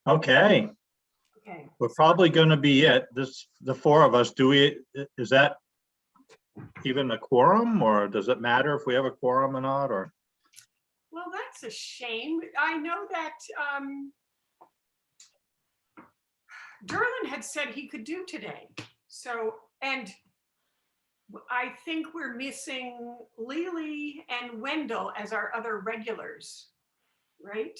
Okay, Okay. we're probably going to be it. The four of us. Is that even a quorum, or does it matter if we have a quorum or not, or? Well, that's a shame. I know that Derlin had said he could do today. So, and I think we're missing Lily and Wendell as our other regulars, right?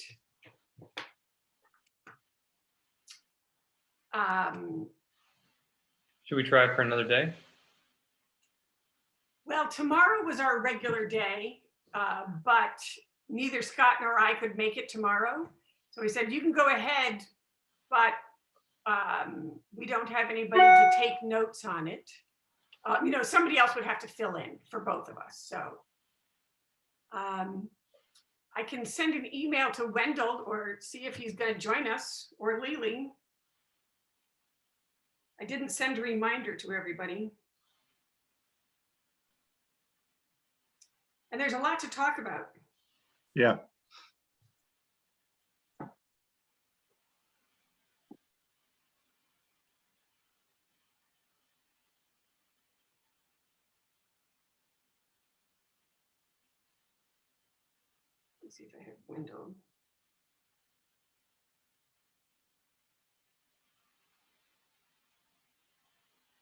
Should we try for another day? Well, tomorrow was our regular day, but neither Scott nor I could make it tomorrow. So he said, you can go ahead, but we don't have anybody to take notes on it. Somebody else would have to fill in for both of us. So I can send an email to Wendell or see if he's going to join us, or Lily. I didn't send a reminder to everybody. And there's a lot to talk about. Yeah. Let's see if I have Wendell.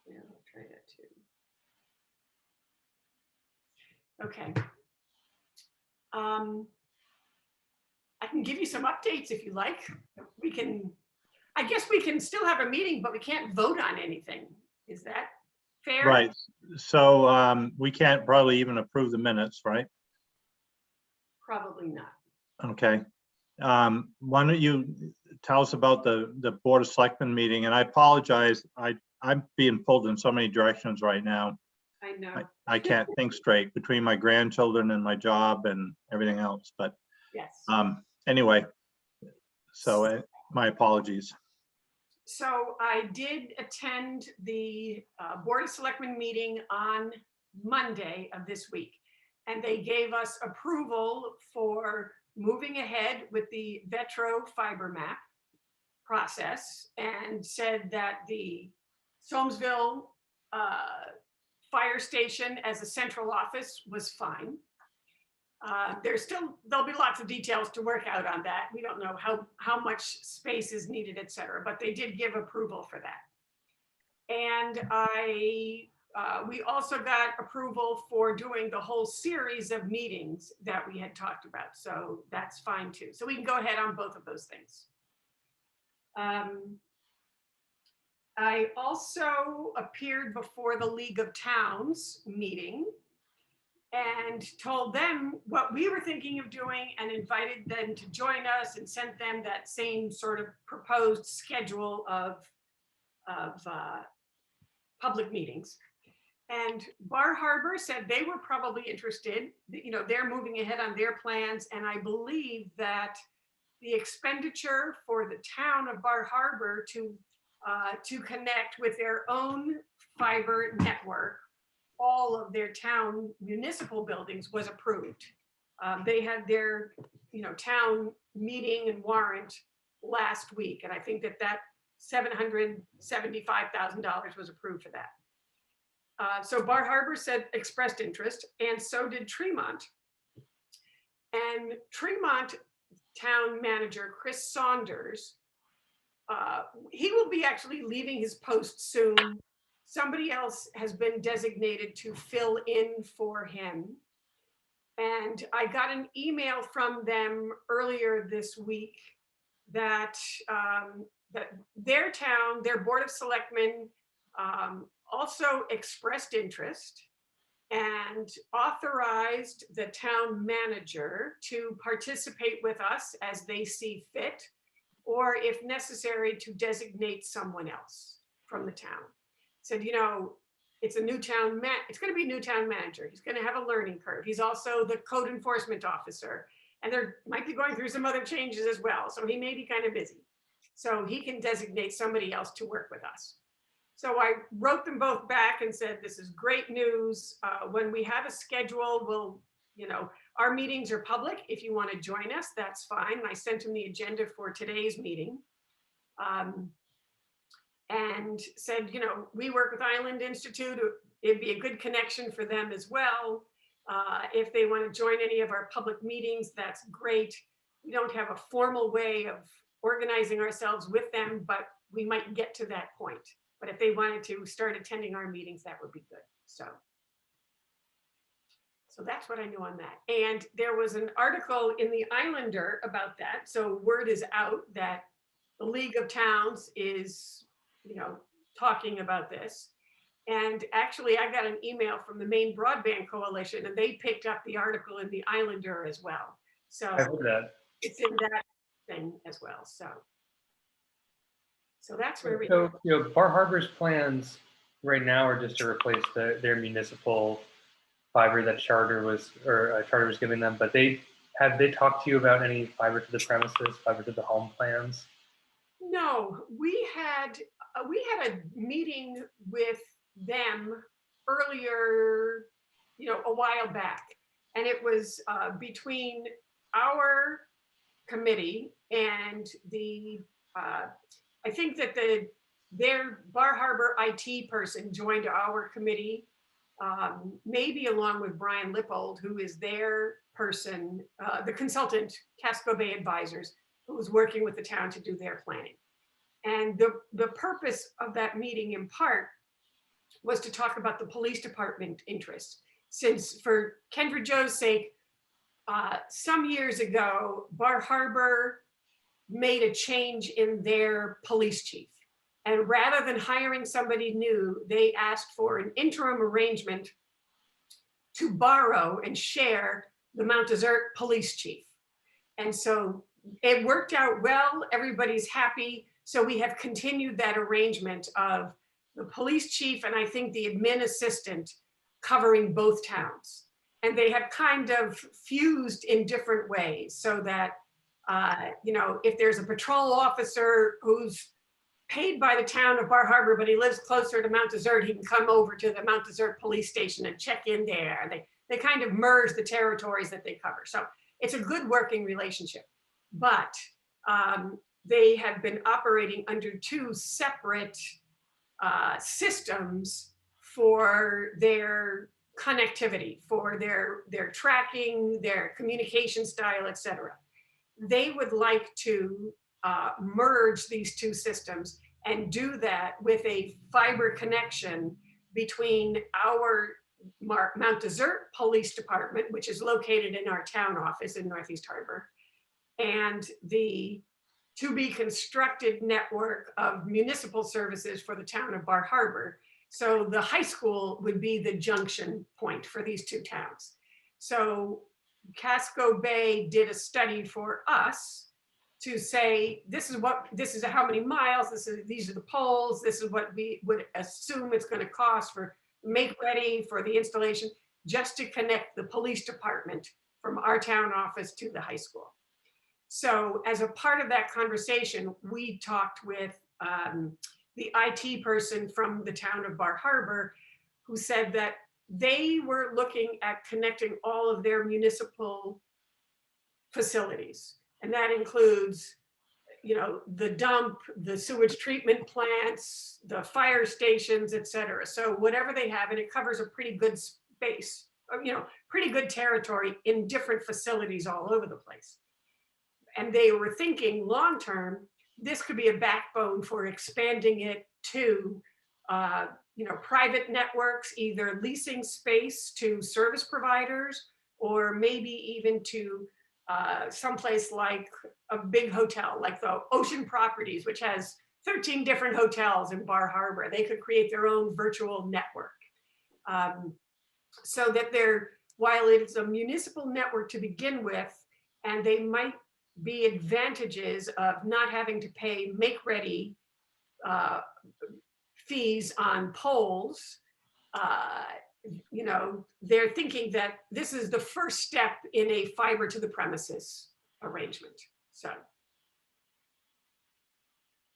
Yeah, I'll try that too. Okay. I can give you some updates if you like. I guess we can still have a meeting, but we can't vote on anything. Is that fair? Right. So we can't probably even approve the minutes, right? Probably not. Okay. Why don't you tell us about the Board of Selectmen meeting? And I apologize. I'm being pulled in so many directions right now. I know. I can't think straight between my grandchildren and my job and everything else. But Yes. anyway, so my apologies. So I did attend the Board of Selectmen meeting on Monday of this week, and they gave us approval for moving ahead with the Vetro fiber map process, and said that the Solmesville fire station as a central office was fine. There'll be lots of details to work out on that. We don't know how much space is needed, et cetera, but they did give approval for that. And we also got approval for doing the whole series of meetings that we had talked about. So that's fine too. So we can go ahead on both of those things. I also appeared before the League of Towns meeting and told them what we were thinking of doing, and invited them to join us, and sent them that same sort of proposed schedule of public meetings. And Bar Harbor said they were probably interested. They're moving ahead on their plans, and I believe that the expenditure for the town of Bar Harbor to connect with their own fiber network, all of their town municipal buildings, was approved. They had their town meeting and warrant last week, and I think that $775,000 was approved for that. So Bar Harbor expressed interest, and so did Tremont. And Tremont town manager Chris Saunders, he will be actually leaving his post soon. Somebody else has been designated to fill in for him. And I got an email from them earlier this week that their town, their Board of Selectmen, also expressed interest and authorized the town manager to participate with us as they see fit, or if necessary, to designate someone else from the town. Said, it's a new town it's going to be a new town manager. He's going to have a learning curve. He's also the code enforcement officer, and they're might be going through some other changes as well. So he may be kind of busy. So he can designate somebody else to work with us. So I wrote them both back and said, this is great news. When we have a schedule, we'll, our meetings are public. If you want to join us, that's fine. And I sent him the agenda for today's meeting. And said, you know, we work with Island Institute. It'd be a good connection for them as well. If they want to join any of our public meetings, that's great. We don't have a formal way of organizing ourselves with them, but we might get to that point. But if they wanted to start attending our meetings, that would be good. So that's what I know on that. And there was an article in the Islander about that. So word is out that the League of Towns is, you know, talking about this. And actually, I got an email from the Maine Broadband Coalition, and they picked up the article in the Islander as well. So I heard that. it's in that thing as well. So that's where we So, you know, Bar Harbor's plans right now are just to replace their municipal fiber that Charter was giving them. But have they talked to you about any fiber to the premises, fiber to the home plans? No, we had a meeting with them earlier, you know, a while back, and it was between our committee and the I think that their Bar Harbor IT person joined our committee, maybe along with Brian Lippold, who is their person, the consultant, Casco Bay Advisors, who was working with the town to do their planning. And the purpose of that meeting in part was to talk about the police department interest. Since for Kendra Joe's sake, some years ago, Bar Harbor made a change in their police chief. And rather than hiring somebody new, they asked for an interim arrangement to borrow and share the Mount Desert police chief. And so it worked out well, everybody's happy. So we have continued that arrangement of the police chief and I think the admin assistant covering both towns. And they have kind of fused in different ways so that, you know, if there's a patrol officer who's paid by the town of Bar Harbor, but he lives closer to Mount Desert, he can come over to the Mount Desert police station and check in there. They kind of merge the territories that they cover. So it's a good working relationship, but they have been operating under two separate systems for their connectivity, for their tracking, their communication style, et cetera. They would like to merge these two systems and do that with a fiber connection between our Mount Desert Police Department, which is located in our town office in Northeast Harbor, and the to be constructed network of municipal services for the town of Bar Harbor. So the high school would be the junction point for these two towns. So Casco Bay did a study for us to say, this is how many miles, these are the poles, this is what we would assume it's going to cost for make ready for the installation, just to connect the police department from our town office to the high school. So as a part of that conversation, we talked with the IT person from the town of Bar Harbor, who said that they were looking at connecting all of their municipal facilities. And that includes, you know, the dump, the sewage treatment plants, the fire stations, et cetera. So whatever they have, and it covers a pretty good space, you know, pretty good territory in different facilities all over the place. And they were thinking long-term, this could be a backbone for expanding it to, you know, private networks, either leasing space to service providers, or maybe even to someplace like a big hotel, like the Ocean Properties, which has 13 different hotels in Bar Harbor. They could create their own virtual network. So that while it's a municipal network to begin with, and they might be advantages of not having to pay make-ready fees on poles, you know, they're thinking that this is the first step in a fiber to the premises arrangement. So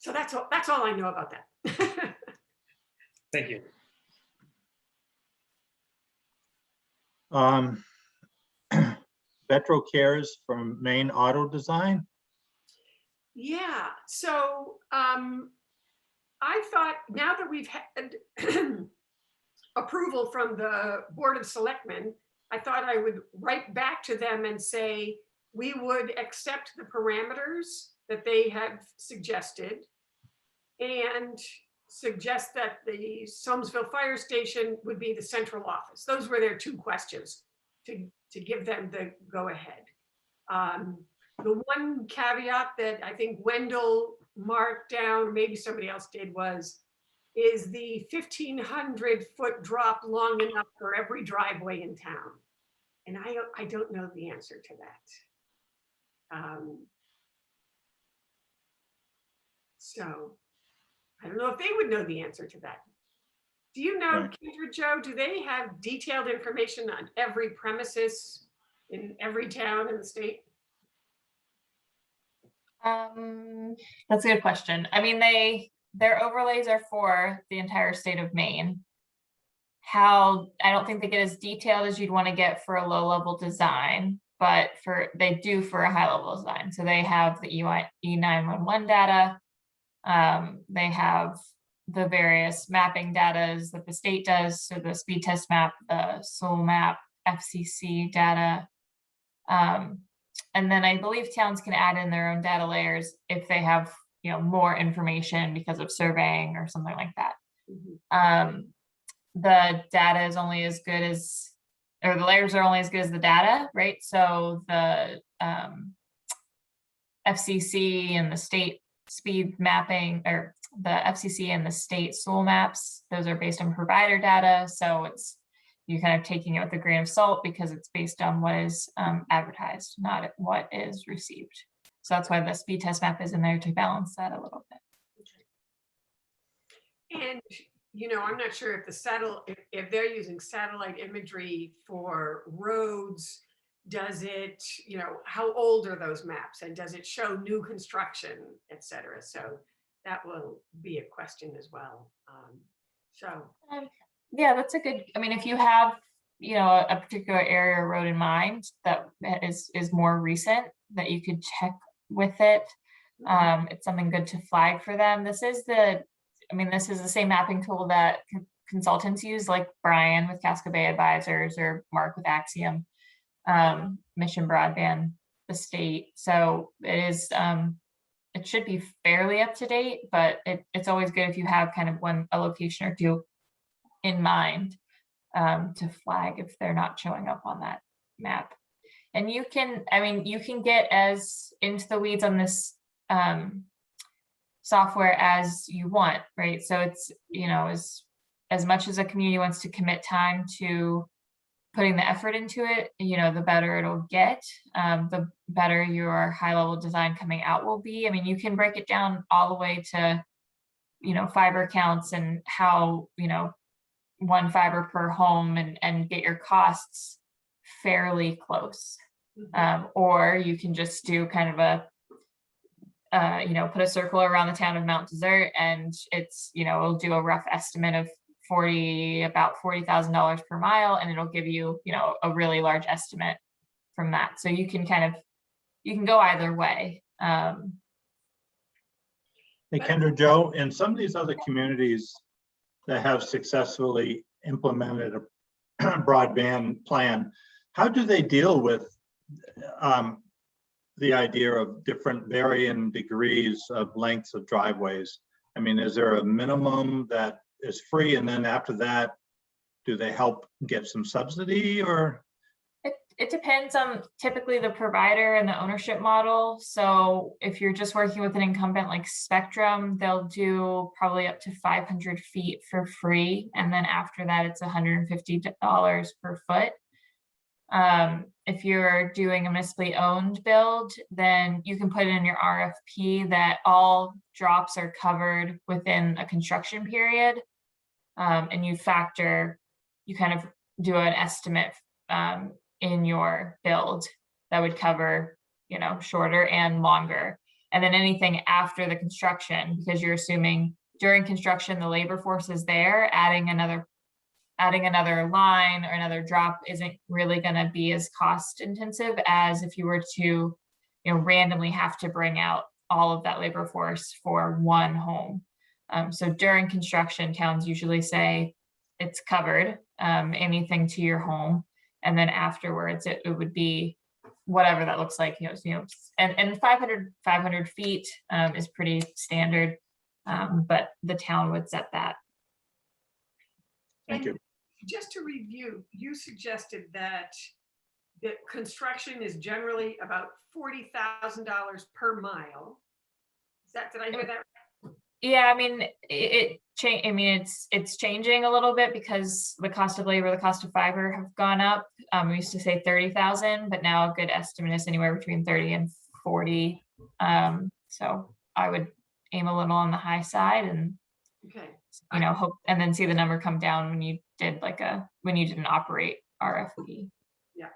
that's all I know about that. Thank you. Vetro Cares from Maine Auto Design. Yeah, so I thought now that we've had approval from the Board of Selectmen, I thought I would write back to them and say, we would accept the parameters that they have suggested and suggest that the Solmesville Fire Station would be the central office. Those were their two questions to give them the go ahead. The one caveat that I think Wendell marked down, maybe somebody else did, is the 1,500-foot drop long enough for every driveway in town? And I don't know the answer to that. So I don't know if they would know the answer to that. Do you know, Right. Kendra Jo, do they have detailed information on every premises in every town in the state? That's a good question. I mean, their overlays are for the entire state of Maine. I don't think they get as detailed as you'd want to get for a low level design, but they do for a high level design. So they have the E911 data. They have the various mapping data that the state does. So the speed test map, the SOL map, FCC data. And then I believe towns can add in their own data layers if they have, more information because of surveying or something like that. Mhm. The data is only as good as, or the layers are only as good as the data, right? So the FCC and the state speed mapping, or the FCC and the state SOL maps, those are based on provider data. So you're kind of taking it with a grain of salt because it's based on what is advertised, not what is received. So that's why the speed test map is in there, to balance that a little bit. And I'm not sure if if they're using satellite imagery for roads, does it, how old are those maps, and does it show new construction, et cetera? So that will be a question as well. Yeah, that's a good, I mean, if you have, a particular area or road in mind that is more recent, that you could check with it. It's something good to flag for them. This is the same mapping tool that consultants use, like Brian with Casco Bay Advisors or Mark with Axiom, Mission Broadband, the state. So it is, it should be fairly up to date, but it's always good if you have kind of a location or two in mind to flag if they're not showing up on that map. And you can get as into the weeds on this software as you want, right? So it's, as much as a community wants to commit time to putting the effort into it, the better it'll get, the better your high level design coming out will be. I mean, you can break it down all the way to, fiber counts and how, one fiber per home and get your costs fairly close. Or you can just do kind of put a circle around the town of Mount Desert, and it's, it'll do a rough estimate of about $40,000 per mile, and it'll give you, a really large estimate from that. So you can go either way. Hey, Kendra Jo, in some of these other communities that have successfully implemented a broadband plan, how do they deal with the idea of different varying degrees of lengths of driveways? I mean, is there a minimum that is free, and then after that, do they help get some subsidy, or? It depends on typically the provider and the ownership model. So if you're just working with an incumbent like Spectrum, they'll do probably up to 500 feet for free. And then after that, it's $150 per foot. If you're doing a municipally owned build, then you can put in your RFP that all drops are covered within a construction period. And you kind of do an estimate in your build that would cover, shorter and longer. And then anything after the construction, because you're assuming during construction, the labor force is there, adding another line or another drop isn't really going to be as cost intensive as if you were to, randomly have to bring out all of that labor force for one home. So during construction, towns usually say it's covered, anything to your home. And then afterwards, it would be whatever that looks like, and 500 feet is pretty standard, but the town would set that. Thank you. Just to review, you suggested that the construction is generally about $40,000 per mile. Did I hear that? Yeah, I mean, it's changing a little bit because the cost of labor, the cost of fiber have gone up. We used to say 30,000, but now a good estimate is anywhere between 30 and 40. So I would aim a little on the high side and, Okay. hope, and then see the number come down when you did when you didn't operate RFP. Yeah,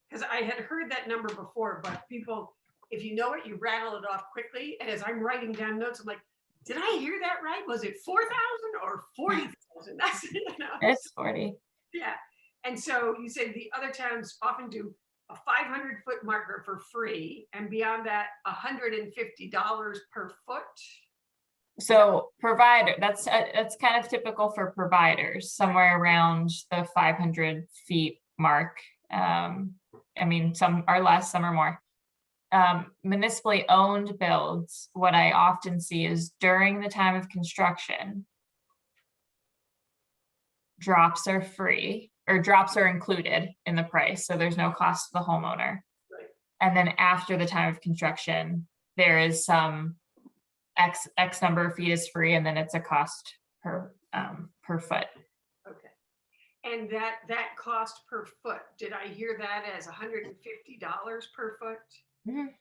because I had heard that number before, but people, if you know it, you rattle it off quickly. And as I'm writing down notes, I'm like, did I hear that right? Was it 4,000 or 40,000? That's, It's 40. Yeah. And so you said the other towns often do a 500-foot marker for free, and beyond that, $150 per foot. So provider, that's kind of typical for providers, somewhere around the 500 feet mark. I mean, some are less, some are more. Municipally owned builds, what I often see is during the time of construction, drops are free, or drops are included in the price, so there's no cost to the homeowner. Right. And then after the time of construction, there is some X number of feet is free, and then it's a cost per foot. Okay. And that cost per foot, did I hear that as $150 per foot? Mhm.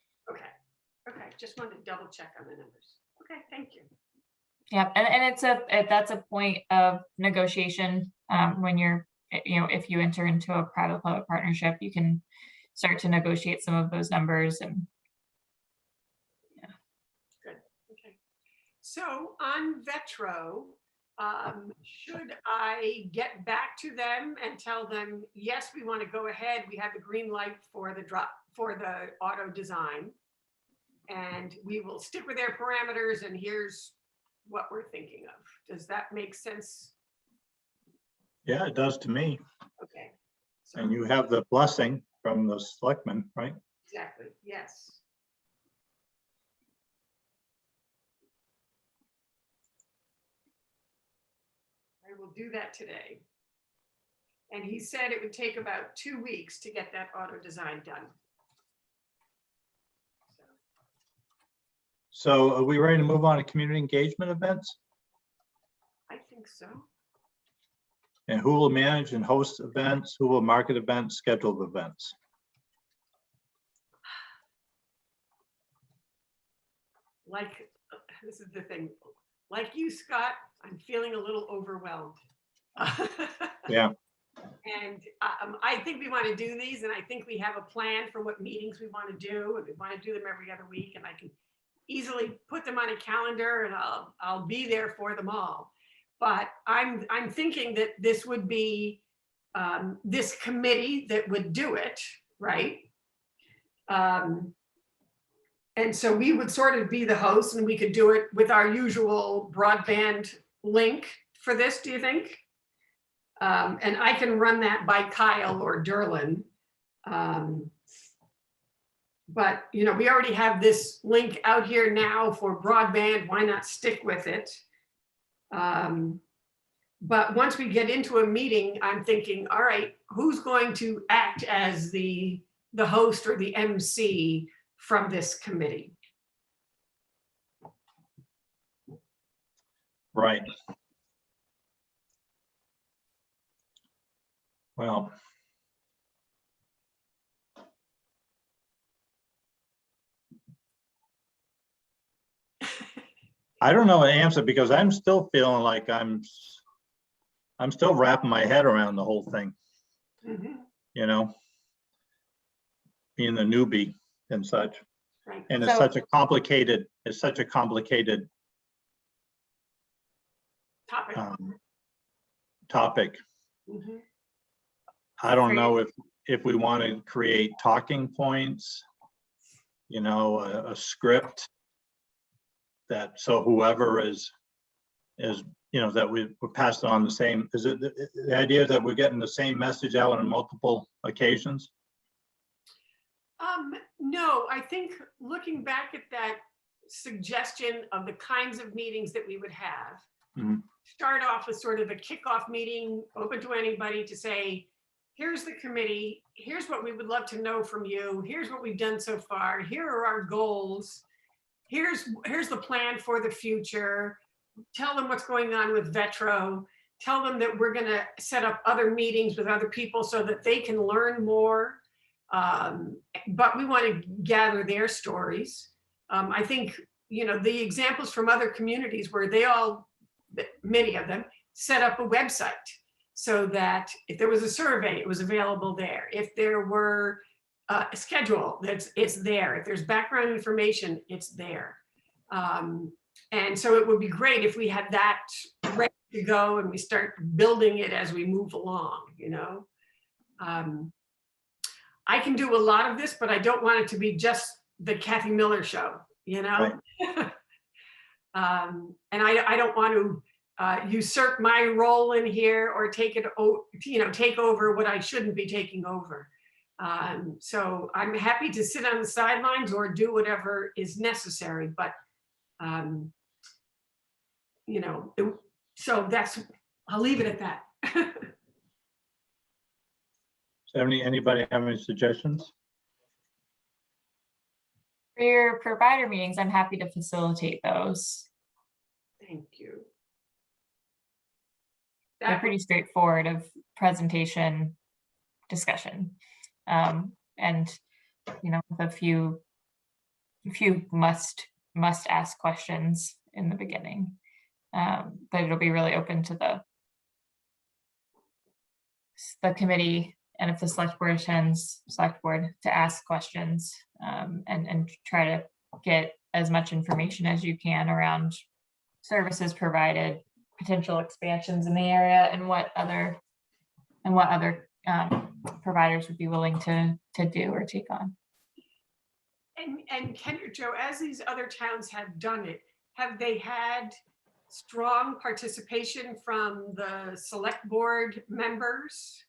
Okay, just wanted to double check on the numbers. Okay, thank you. Yeah, and that's a point of negotiation, when you're, if you enter into a private-public partnership, you can start to negotiate some of those numbers. And Okay. So on Vetro, should I get back to them and tell them, yes, we want to go ahead. We have the green light for the auto design, and we will stick with their parameters, and here's what we're thinking of. Does that make sense? Yeah, it does to me. Okay. So, And you have the blessing from the selectmen, right? exactly, yes. I will do that today. And he said it would take about 2 weeks to get that auto design done. So are we ready to move on to community engagement events? I think so. And who will manage and host events? Who will market events, schedule events? This is the thing. Like you, Scott, I'm feeling a little overwhelmed. Yeah. And I think we want to do these, and I think we have a plan for what meetings we want to do, and we want to do them every other week, and I can easily put them on a calendar, and I'll be there for them all. But I'm thinking that this would be this committee that would do it, right? And so we would sort of be the host, and we could do it with our usual broadband link for this, do you think? And I can run that by Kyle or Derlin. But we already have this link out here now for broadband. Why not stick with it? But once we get into a meeting, I'm thinking, all right, who's going to act as the host or the MC from this committee? Right. Well, I don't know an answer because I'm still feeling like I'm still wrapping my head around the whole thing, Mhm. Being the newbie and such. Right. And it's So- such a complicated Topic. topic. Mhm. I don't know if we want to create talking points, a script, that so whoever is, that we're passing on the same, is it the idea that we're getting the same message out on multiple occasions? No, I think looking back at that suggestion of the kinds of meetings that we would have, Mhm. start off with sort of a kickoff meeting, open to anybody to say, here's the committee, here's what we would love to know from you, here's what we've done so far, here are our goals, here's the plan for the future, tell them what's going on with Vetro, tell them that we're gonna set up other meetings with other people so that they can learn more. But we want to gather their stories. I think, the examples from other communities where many of them set up a website so that if there was a survey, it was available there. If there were a schedule, it's there. If there's background information, it's there. And so it would be great if we had that ready to go and we start building it as we move along, I can do a lot of this, but I don't want it to be just the Kathy Miller show, Right. And I don't want to usurp my role in here or take over what I shouldn't be taking over. So I'm happy to sit on the sidelines or do whatever is necessary, but so I'll leave it at that. So anybody have any suggestions? For your provider meetings, I'm happy to facilitate those. Thank you. They're pretty straightforward of presentation, discussion, and with a few must ask questions in the beginning, but it'll be really open to the committee, and if the select board attends, select board to ask questions, and try to get as much information as you can around services provided, potential expansions in the area, and what other providers would be willing to do or take on. And Kendra Jo, as these other towns have done it, have they had strong participation from the select board members?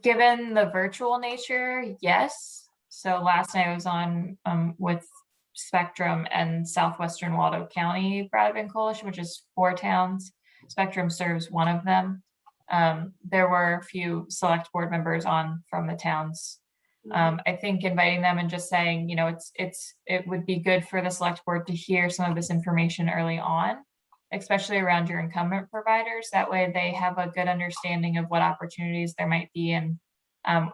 Given the virtual nature, yes. So last night I was on with Spectrum and Southwestern Waldo County Broadband Coalition, which is 4 towns. Spectrum serves one of them. There were a few select board members on from the towns. I think inviting them and just saying, it would be good for the select board to hear some of this information early on, especially around your incumbent providers. That way they have a good understanding of what opportunities there might be and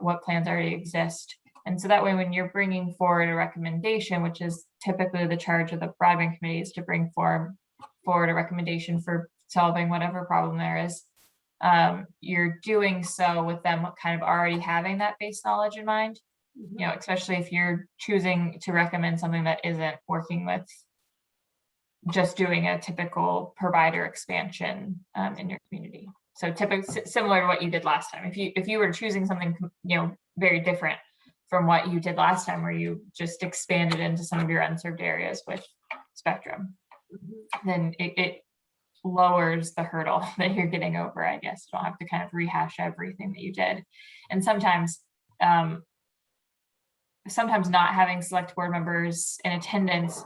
what plans already exist. And so that way, when you're bringing forward a recommendation, which is typically the charge of the broadband committee, is to bring forward a recommendation for solving whatever problem there is, you're doing so with them kind of already having that base knowledge in mind, especially if you're choosing to recommend something that isn't working with just doing a typical provider expansion in your community. So typically similar to what you did last time. If you were choosing something very different from what you did last time, where you just expanded into some of your unserved areas with Spectrum, then it lowers the hurdle that you're getting over, I guess. You don't have to kind of rehash everything that you did. And sometimes not having select board members in attendance,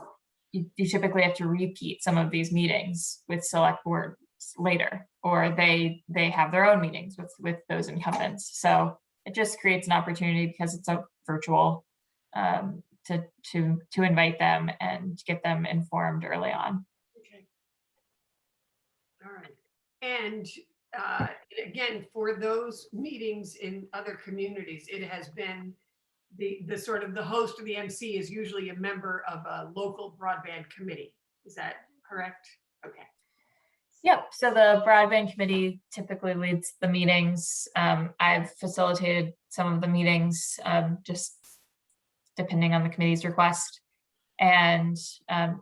you typically have to repeat some of these meetings with select boards later, or they have their own meetings with those incumbents. So it just creates an opportunity, because it's a virtual, to invite them and get them informed early on. Okay. All right. And again, for those meetings in other communities, it has been the sort of the host of the MC is usually a member of a local broadband committee. Is that correct? Okay. Yep. So the broadband committee typically leads the meetings. I've facilitated some of the meetings, just depending on the committee's request. And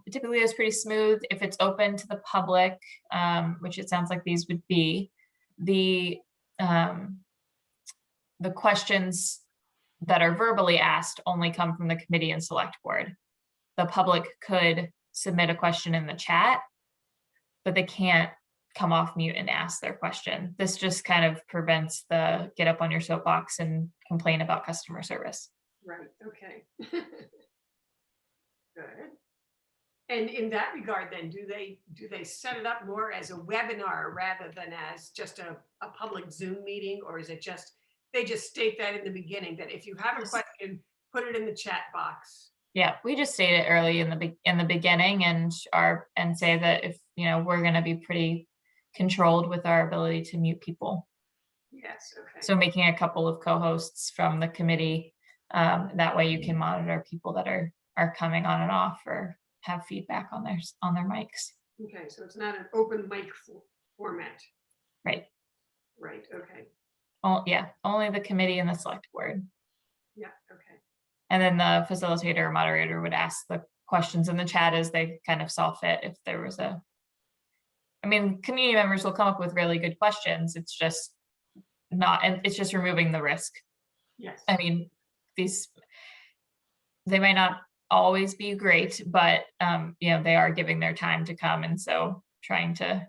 it typically is pretty smooth. If it's open to the public, which it sounds like these would be, the questions that are verbally asked only come from the committee and select board. The public could submit a question in the chat, but they can't come off mute and ask their question. This just kind of prevents the get up on your soapbox and complain about customer service. Right, okay. Good. And in that regard, then, do they set it up more as a webinar rather than as just a public Zoom meeting? Or is it just, they just state that in the beginning, that if you have a question, put it in the chat box? Yeah, we just state it early in the beginning and say that if, we're going to be pretty controlled with our ability to mute people. Yes, okay. So making a couple of co-hosts from the committee, that way you can monitor people that are coming on and off or have feedback on their mics. Okay, so it's not an open mic format. Right. Right, okay. Oh, yeah, only the committee and the select board. Yeah, okay. And then the facilitator or moderator would ask the questions in the chat as they kind of saw fit. If there was community members will come up with really good questions. It's just it's just removing the risk. Yes. I mean, they might not always be great, but they are giving their time to come, and so trying to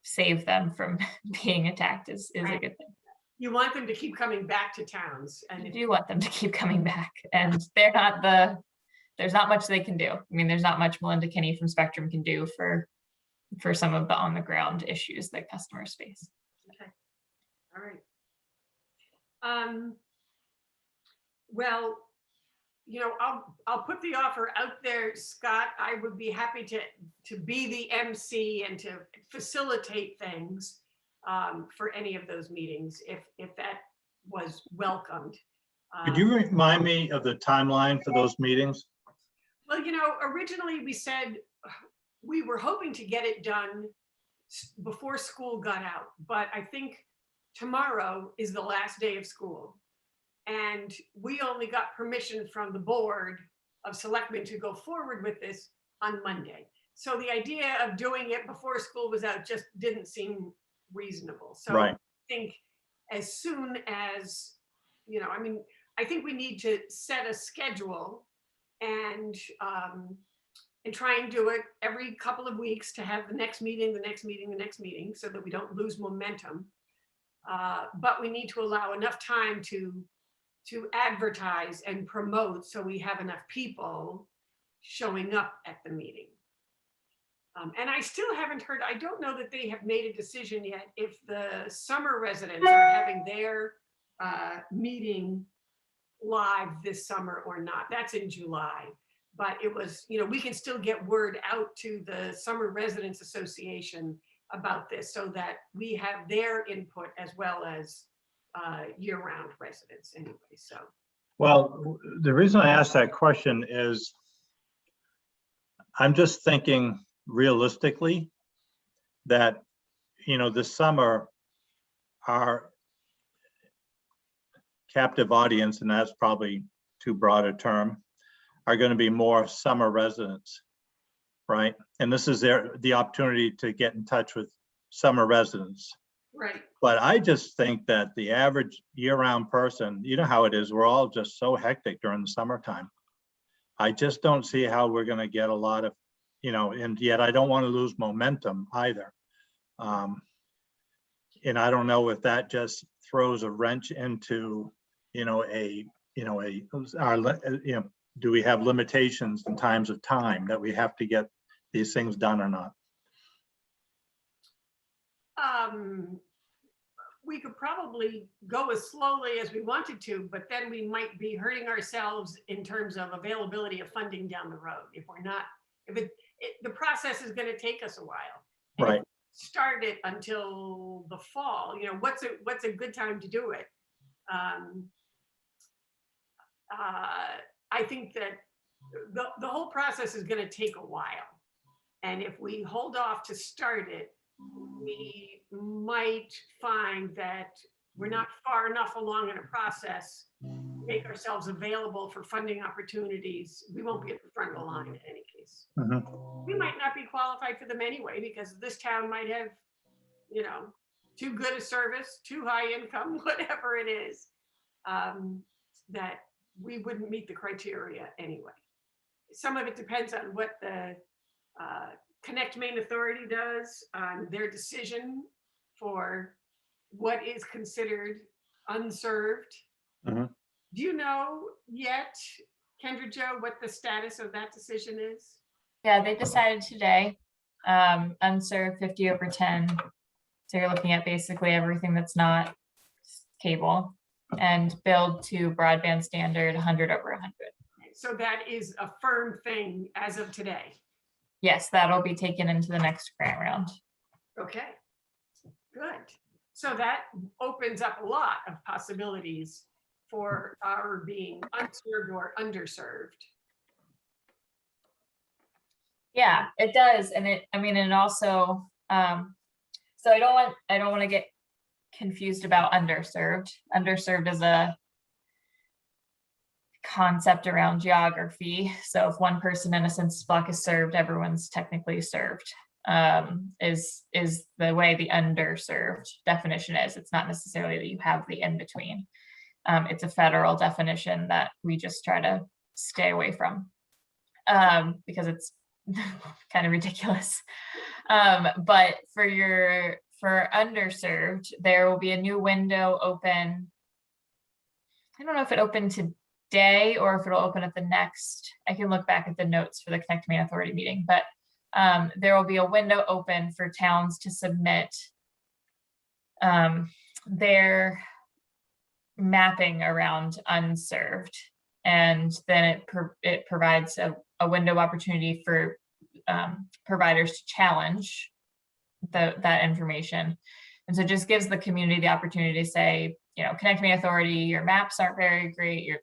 save them from being attacked is a good thing. You want them to keep coming back to towns, and You do want them to keep coming back, and there's not much they can do. I mean, there's not much Melinda Kinney from Spectrum can do for some of the on the ground issues that customers face. Okay. All right. Well, I'll put the offer out there, Scott. I would be happy to be the MC and to facilitate things for any of those meetings if that was welcomed. Could you remind me of the timeline for those meetings? Well, originally we said we were hoping to get it done before school got out, but I think tomorrow is the last day of school. And we only got permission from the Board of Selectmen to go forward with this on Monday. So the idea of doing it before school was out just didn't seem reasonable. So Right. I think as soon as, I think we need to set a schedule and try and do it every couple of weeks to have the next meeting, so that we don't lose momentum. But we need to allow enough time to advertise and promote so we have enough people showing up at the meeting. And I still haven't heard, I don't know that they have made a decision yet if the summer residents are having their meeting live this summer or not. That's in July. But it was, we can still get word out to the Summer Residents Association about this so that we have their input as well as year-round residents anyway, so. Well, the reason I asked that question is I'm just thinking realistically that, this summer, our captive audience, and that's probably too broad a term, are going to be more summer residents, right? And this is the opportunity to get in touch with summer residents. Right. But I just think that the average year-round person, you know how it is, we're all just so hectic during the summertime. I just don't see how we're going to get a lot of, and yet I don't want to lose momentum either. And I don't know if that just throws a wrench into, do we have limitations in times of time that we have to get these things done or not? We could probably go as slowly as we wanted to, but then we might be hurting ourselves in terms of availability of funding down the road. If we're not, the process is going to take us a while. And right. If we start it until the fall, what's a good time to do it? I think that the whole process is going to take a while. And if we hold off to start it, we might find that we're not far enough along in a process to make ourselves available for funding opportunities. We won't be at the front of the line in any case. Mm-hmm. We might not be qualified for them anyway, because this town might have, too good a service, too high income, whatever it is, that we wouldn't meet the criteria anyway. some of it depends on what the Connect Maine Authority does on their decision for what is considered unserved. Mhm. Do you know yet, Kendra Jo, what the status of that decision is? Yeah, they decided today, unserved 50/10. So you're looking at basically everything that's not cable, and billed to broadband standard 100/100. So that is a firm thing as of today. Yes, that'll be taken into the next grant round. Okay, good. So that opens up a lot of possibilities for our being unserved or underserved. Yeah, it does. And it also, so I don't want to get confused about underserved. Underserved is a concept around geography. So if one person in a census block is served, everyone's technically served. Is the way the underserved definition is. It's not necessarily that you have the in between. It's a federal definition that we just try to stay away from, because it's kind of ridiculous. But for underserved, there will be a new window open. I don't know if it opened today or if it'll open at the next. I can look back at the notes for the Connect Maine Authority meeting, but there will be a window open for towns to submit their mapping around unserved, and then it provides a window opportunity for providers to challenge that information. And so it just gives the community the opportunity to say, Connect Maine Authority, your maps aren't very great.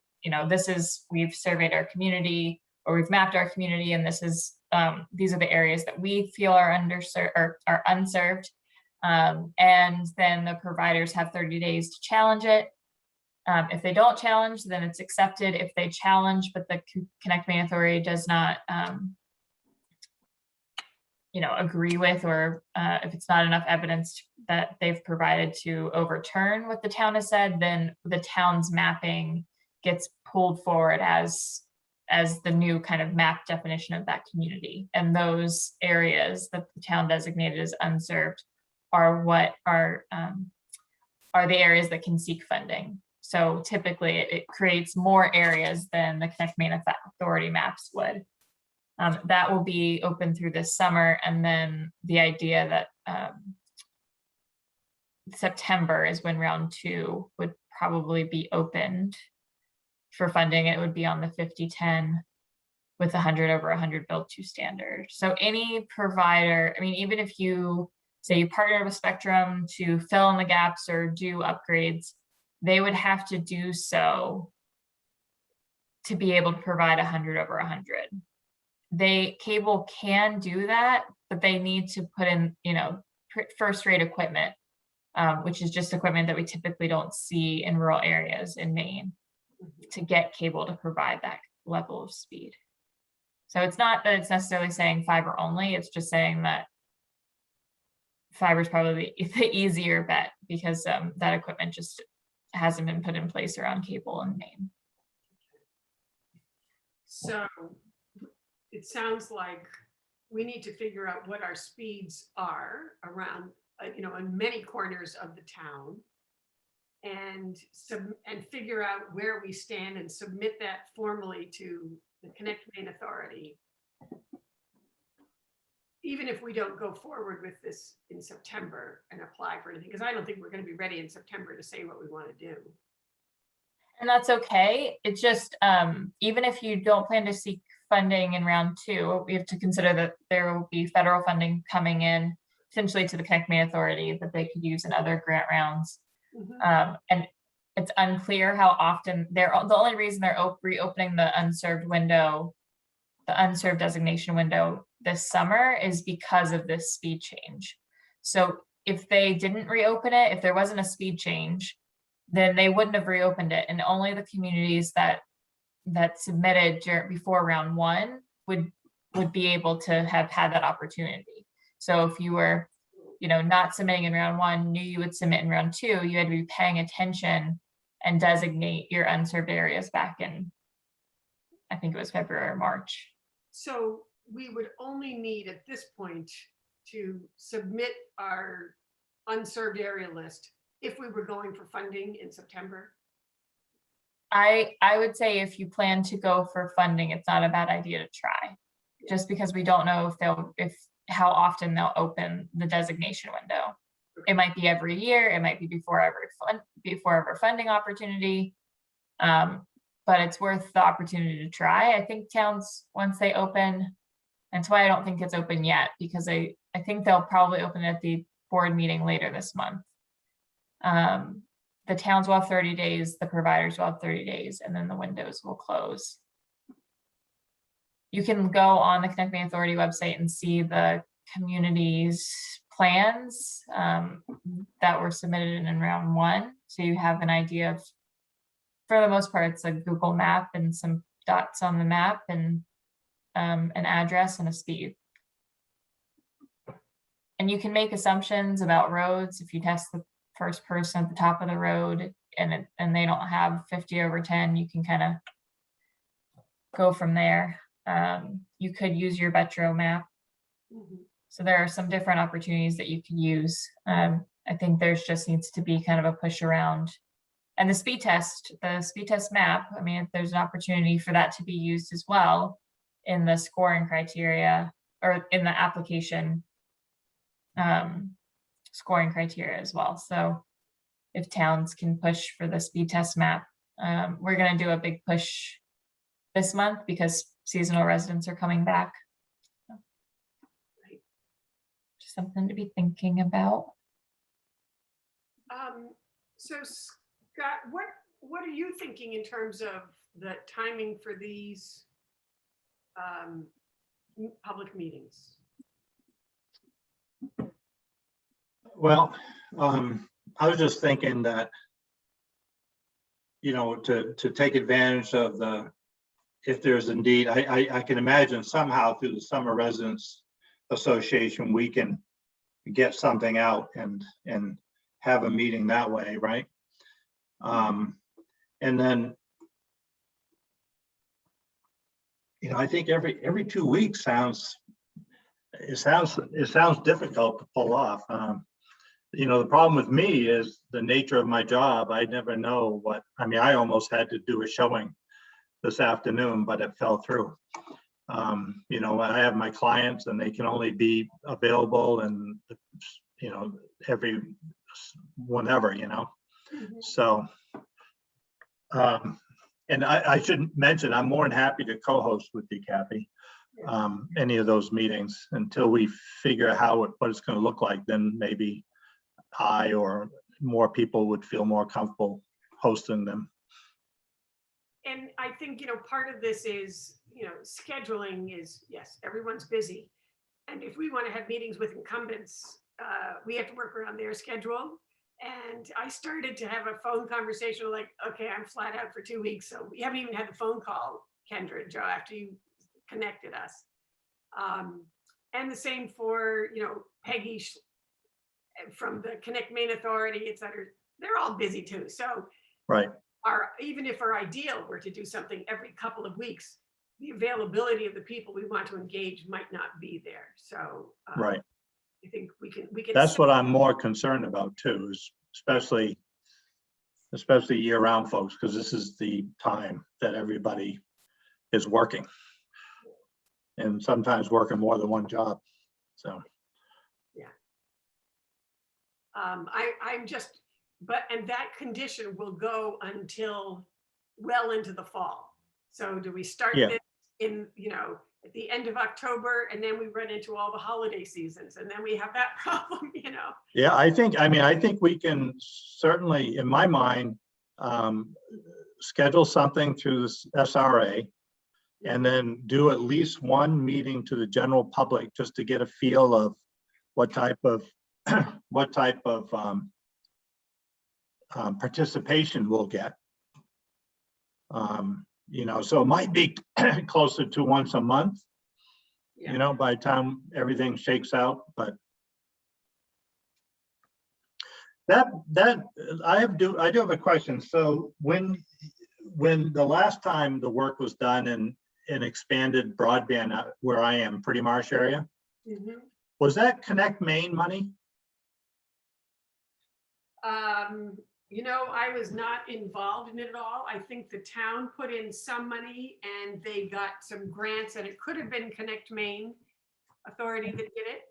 We've surveyed our community, or we've mapped our community, and these are the areas that we feel are underserved or are unserved. And then the providers have 30 days to challenge it. If they don't challenge, then it's accepted. If they challenge, but the Connect Maine Authority does not, agree with, or if it's not enough evidence that they've provided to overturn what the town has said, then the town's mapping gets pulled forward as the new kind of map definition of that community. And those areas that the town designated as unserved are what are the areas that can seek funding. So typically it creates more areas than the Connect Maine Authority maps would. That will be open through this summer. And then the idea that September is when round 2 would probably be opened for funding. It would be on the 50/10 with 100/100 build to standard. So any provider, even if you say you partner with Spectrum to fill in the gaps or do upgrades, they would have to do so to be able to provide 100/100. Cable can do that, but they need to put in, first rate equipment, which is just equipment that we typically don't see in rural areas in Maine, to get cable to provide that level of speed. So it's not that it's necessarily saying fiber only, it's just saying that fiber is probably the easier bet, because that equipment just hasn't been put in place around cable in Maine. So it sounds like we need to figure out what our speeds are around, in many corners of the town, and figure out where we stand and submit that formally to the Connect Maine Authority, even if we don't go forward with this in September and apply for anything, because I don't think we're going to be ready in September to say what we want to do. And that's okay. It's just, even if you don't plan to seek funding in round 2, we have to consider that there will be federal funding coming in potentially to the Connect Maine Authority that they could use in other grant rounds. And it's unclear how often the only reason they're reopening the unserved window, the unserved designation window this summer, is because of this speed change. So if they didn't reopen it, if there wasn't a speed change, then they wouldn't have reopened it. And only the communities that submitted before round 1 would be able to have had that opportunity. So if you were, not submitting in round 1, knew you would submit in round 2, you had to be paying attention and designate your unserved areas back in I think it was February or March. So we would only need at this point to submit our unserved area list if we were going for funding in September. I would say if you plan to go for funding, it's not a bad idea to try. Just because we don't know how often they'll open the designation window. It might be every year, it might be before every funding opportunity. But it's worth the opportunity to try. I think towns, once they open, that's why I don't think it's open yet, because I think they'll probably open at the board meeting later this month. The towns will have 30 days, the providers will have 30 days, and then the windows will close. You can go on the Connect Me Authority website and see the community's plans that were submitted in round 1. So you have an idea of, for the most part, it's a Google map and some dots on the map and an address and a speed. And you can make assumptions about roads. If you test the first person at the top of the road and they don't have 50/10, you can kind of go from there. You could use your Metro map. So there are some different opportunities that you can use. I think there's just needs to be kind of a push around. And the speed test map, I mean, there's an opportunity for that to be used as well in the scoring criteria or in the application scoring criteria as well. So if towns can push for the speed test map, we're going to do a big push this month because seasonal residents are coming back. So, just something to be thinking about. So Scott, what are you thinking in terms of the timing for these public meetings? Well, I was just thinking that, to take advantage of if there's indeed, I can imagine somehow through the Summer Residents Association, we can get something out and have a meeting that way, right? And then, I think every 2 weeks sounds difficult to pull off. The problem with me is the nature of my job. I never know I almost had to do a showing this afternoon, but it fell through. I have my clients and they can only be available and, every whenever, So, and I should mention, I'm more than happy to co-host with you, Kathy, any of those meetings until we figure out what it's going to look like. Then maybe I or more people would feel more comfortable hosting them. And I think, part of this is, scheduling is, yes, everyone's busy. And if we want to have meetings with incumbents, we have to work around their schedule. And I started to have a phone conversation like, okay, I'm flat out for 2 weeks. So we haven't even had the phone call, Kendra and Joe, after you connected us. And the same for, Peggy from the Connect Maine Authority, et cetera. They're all busy too. So right. Even if our ideal were to do something every couple of weeks, the availability of the people we want to engage might not be there. So right. I think we can. That's what I'm more concerned about too, is especially year-round folks, because this is the time that everybody is working, and sometimes working more than one job. So yeah, and that condition will go until well into the fall. So do we start this in, at the end of October, and then we run into all the holiday seasons, and then we have that problem, Yeah, I think we can certainly, in my mind, schedule something through the SRA, and then do at least one meeting to the general public just to get a feel of what type of participation we'll get. So it might be closer to once a month, by the time everything shakes out. But I do have a question. So when the last time the work was done and an expanded broadband where I am, Pretty Marsh area. Mhm. Was that Connect Maine money? You know, I was not involved in it at all. I think the town put in some money and they got some grants, and it could have been Connect Maine Authority that did it.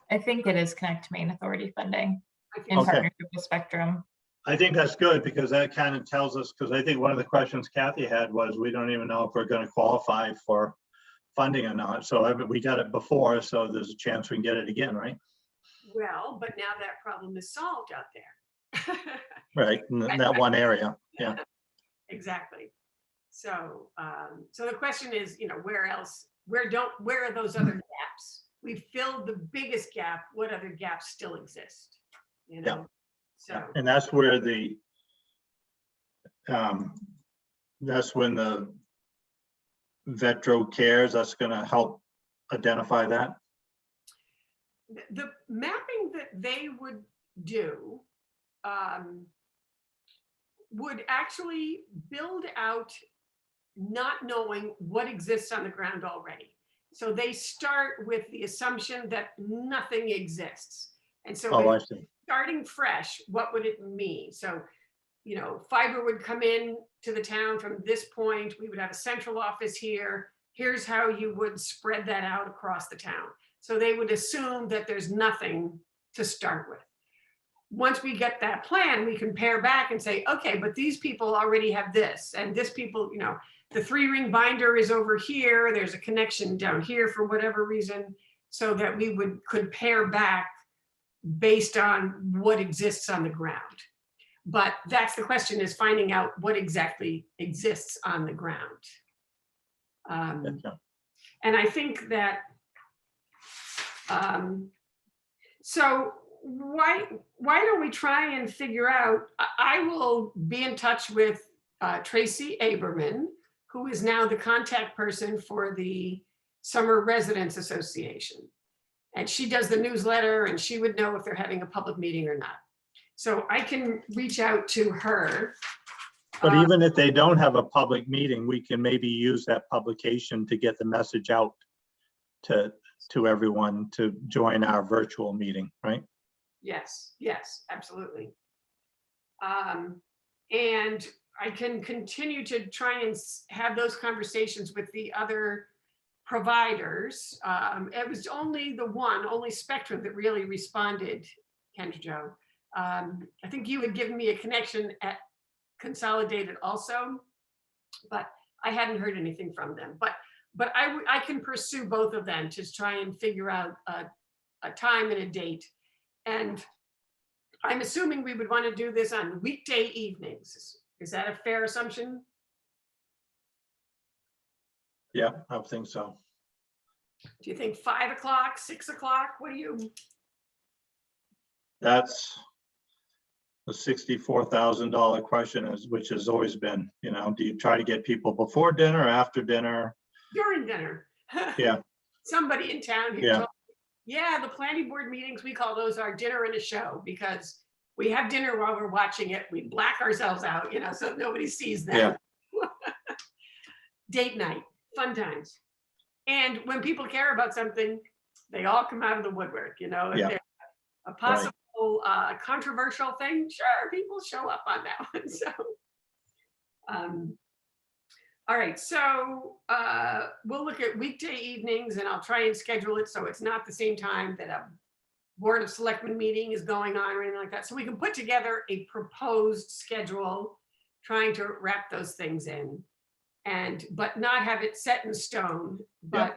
I think it is Connect Maine Authority funding I think in Okay. partnership with Spectrum. I think that's good because that kind of tells us, because I think one of the questions Kathy had was, we don't even know if we're going to qualify for funding or not. So we got it before, so there's a chance we can get it again, right? Well, but now that problem is solved out there. Right, in that one area, yeah. Exactly. So, so the question is, you know, where else, where are those other gaps? We've filled the biggest gap. What other gaps still exist? You know, so. And that's where that's when the Vetro Cares, that's gonna help identify that. The mapping that they would do would actually build out not knowing what exists on the ground already. So they start with the assumption that nothing exists. And so Oh, I see. starting fresh, what would it mean? So, you know, fiber would come in to the town from this point. We would have a central office here. Here's how you would spread that out across the town. So they would assume that there's nothing to start with. Once we get that plan, we compare back and say, okay, but these people already have this, and this people, you know, the 3-ring binder is over here. There's a connection down here for whatever reason, so that we could pair back based on what exists on the ground. But that's the question, is finding out what exactly exists on the ground. Gotcha. And I think that, so why don't we try and figure out, I will be in touch with Tracy Aberman, who is now the contact person for the Summer Residents Association. And she does the newsletter, and she would know if they're having a public meeting or not. So I can reach out to her. But even if they don't have a public meeting, we can maybe use that publication to get the message out to everyone to join our virtual meeting, right? Yes, yes, absolutely. And I can continue to try and have those conversations with the other providers. It was only only Spectrum that really responded, Kendra Jo. I think you had given me a connection at Consolidated also, but I hadn't heard anything from them. But I can pursue both of them to try and figure out a time and a date. And I'm assuming we would want to do this on weekday evenings. Is that a fair assumption? Yeah, I think so. Do you think 5 o'clock, 6 o'clock? What do you? That's the $64,000 question, which has always been, you know, do you try to get people before dinner or after dinner? During dinner. Yeah. Somebody in town here Yeah. told me, yeah, the planning board meetings, we call those our dinner and a show, because we have dinner while we're watching it. We black ourselves out, you know, so nobody sees that. Yeah. Date night, fun times. And when people care about something, they all come out of the woodwork, you know. If Yeah. there's a possible controversial thing, sure, people show up on that one. So, all right, so we'll look at weekday evenings, and I'll try and schedule it so it's not the same time that a Board of Selectmen meeting is going on or anything like that. So we can put together a proposed schedule, trying to wrap those things in, but not have it set in stone. But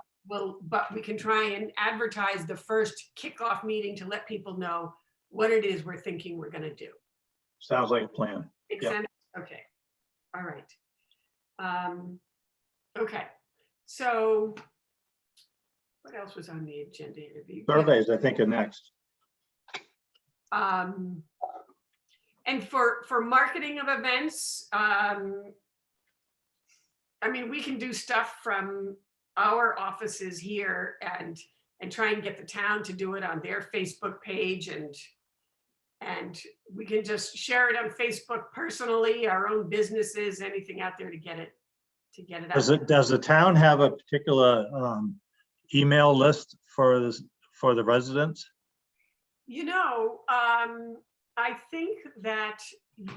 we can try and advertise the first kickoff meeting to let people know what it is we're thinking we're going to do. Sounds like a plan. Makes sense? Okay. All right. Okay. So what else was on the agenda? Surveys, I think, are next. And for marketing of events, I mean, we can do stuff from our offices here and try and get the town to do it on their Facebook page, and we can just share it on Facebook personally, our own businesses, anything out there to get it to get it out. Does the town have a particular email list for the residents? I think that,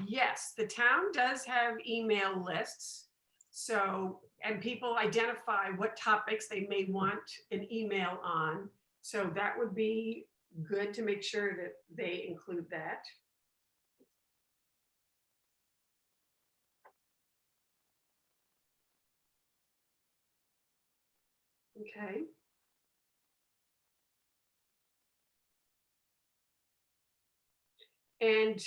yes, the town does have email lists. So, and people identify what topics they may want an email on. So that would be good to make sure that they include that. Okay. And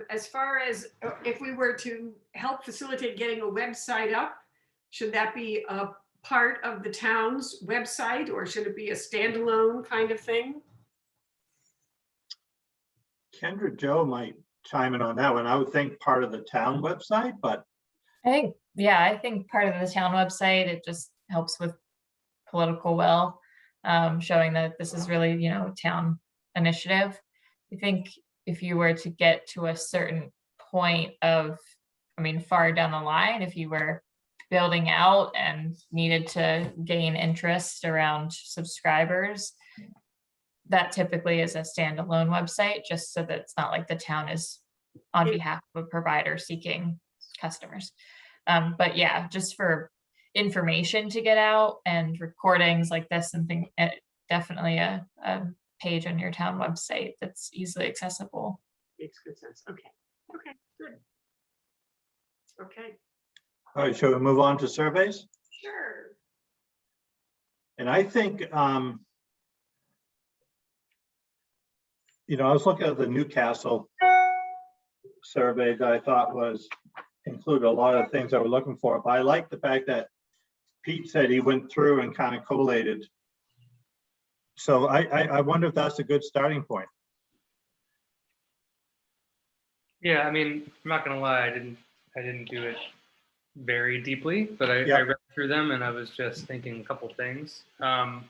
as far as if we were to help facilitate getting a website up, should that be a part of the town's website or should it be a standalone kind of thing? Kendra Joe might chime in on that one. I would think part of the town website, but I think part of the town website, it just helps with political will, showing that this is really, a town initiative. I think if you were to get to a certain point of, far down the line, if you were building out and needed to gain interest around subscribers, that typically is a standalone website, just so that it's not like the town is on behalf of a provider seeking customers. But yeah, just for information to get out and recordings like this and things, definitely a page on your town website that's easily accessible. Makes good sense. Okay. Okay, good. Okay, all right, shall we move on to surveys? sure. And I think, I was looking at the Newcastle survey that I thought included a lot of things I was looking for, but I like the fact that Pete said he went through and kind of collated. So I wonder if that's a good starting point. Yeah, I'm not gonna lie, I didn't do it very deeply, but I read through them and I was just thinking a couple things. I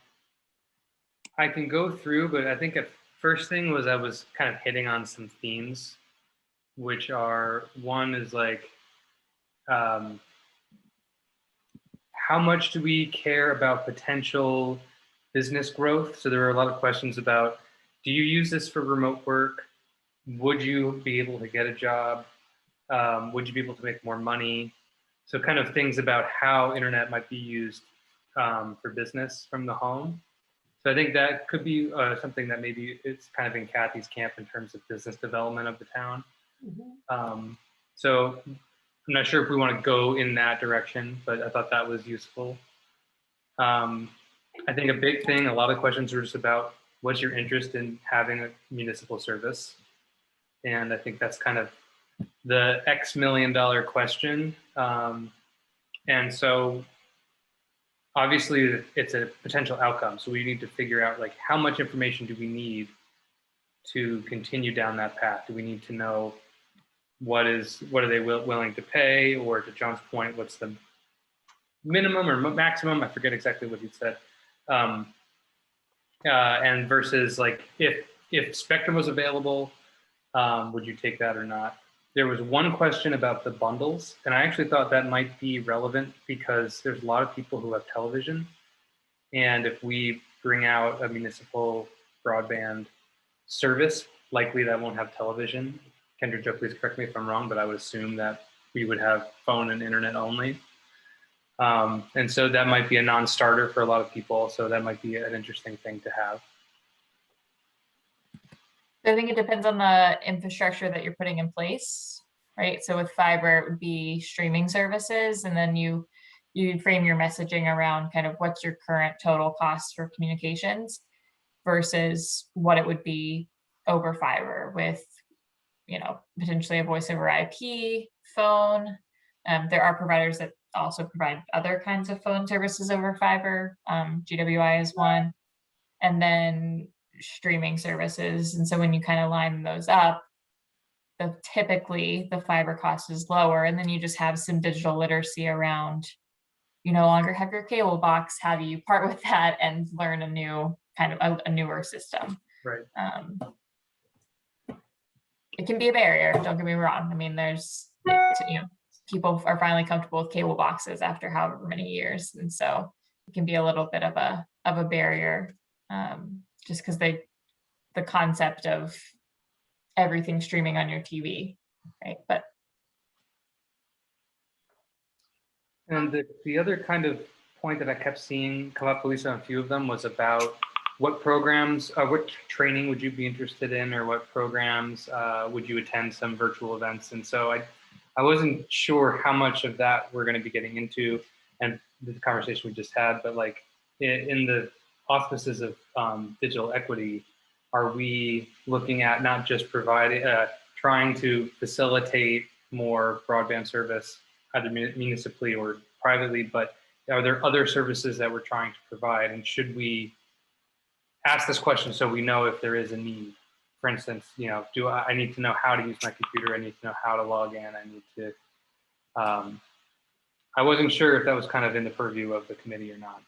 can go through, but I think at first thing was I was kind of hitting on some themes, which are, one is like, how much do we care about potential business growth? So there were a lot of questions about, do you use this for remote work? Would you be able to get a job? Would you be able to make more money? So kind of things about how internet might be used for business from the home. So I think that could be something that maybe it's kind of in Kathy's camp in terms of business development of the town. Mm-hmm. So I'm not sure if we want to go in that direction, but I thought that was useful. I think a big thing, a lot of questions were just about what's your interest in having a municipal service? And I think that's kind of the X million dollar question. And so obviously it's a potential outcome. So we need to figure out like how much information do we need to continue down that path? Do we need to know what are they willing to pay? Or to John's point, what's the minimum or maximum? I forget exactly what he said. And versus like, if Spectrum was available, would you take that or not? There was one question about the bundles, and I actually thought that might be relevant because there's a lot of people who have television. And if we bring out a municipal broadband service, likely that won't have television. Kendra Jo, please correct me if I'm wrong, but I would assume that we would have phone and internet only. And so that might be a non-starter for a lot of people. So that might be an interesting thing to have. I think it depends on the infrastructure that you're putting in place, right? So with fiber, it would be streaming services, and then you frame your messaging around kind of what's your current total cost for communications versus what it would be over fiber with, potentially a voice over IP phone. There are providers that also provide other kinds of phone services over fiber. GWI is one, and then streaming services. And so when you kind of line those up, typically the fiber cost is lower, and then you just have some digital literacy around, you no longer have your cable box. How do you part with that and learn a new kind of a newer system? Right. It can be a barrier, don't get me wrong. There's people are finally comfortable with cable boxes after however many years. And so it can be a little bit of a barrier, just because the concept of everything streaming on your TV, right? But And the other kind of point that I kept seeing come up, at least on a few of them, was about what programs, what training would you be interested in, or what programs would you attend some virtual events? And so I wasn't sure how much of that we're going to be getting into, and the conversation we just had, but like in the auspices of digital equity, are we looking at not just providing, trying to facilitate more broadband service, either municipally or privately, but are there other services that we're trying to provide? And should we ask this question so we know if there is a need? For instance, you know, I need to know how to use my computer? I need to know how to log in. I need to, I wasn't sure if that was kind of in the purview of the committee or not.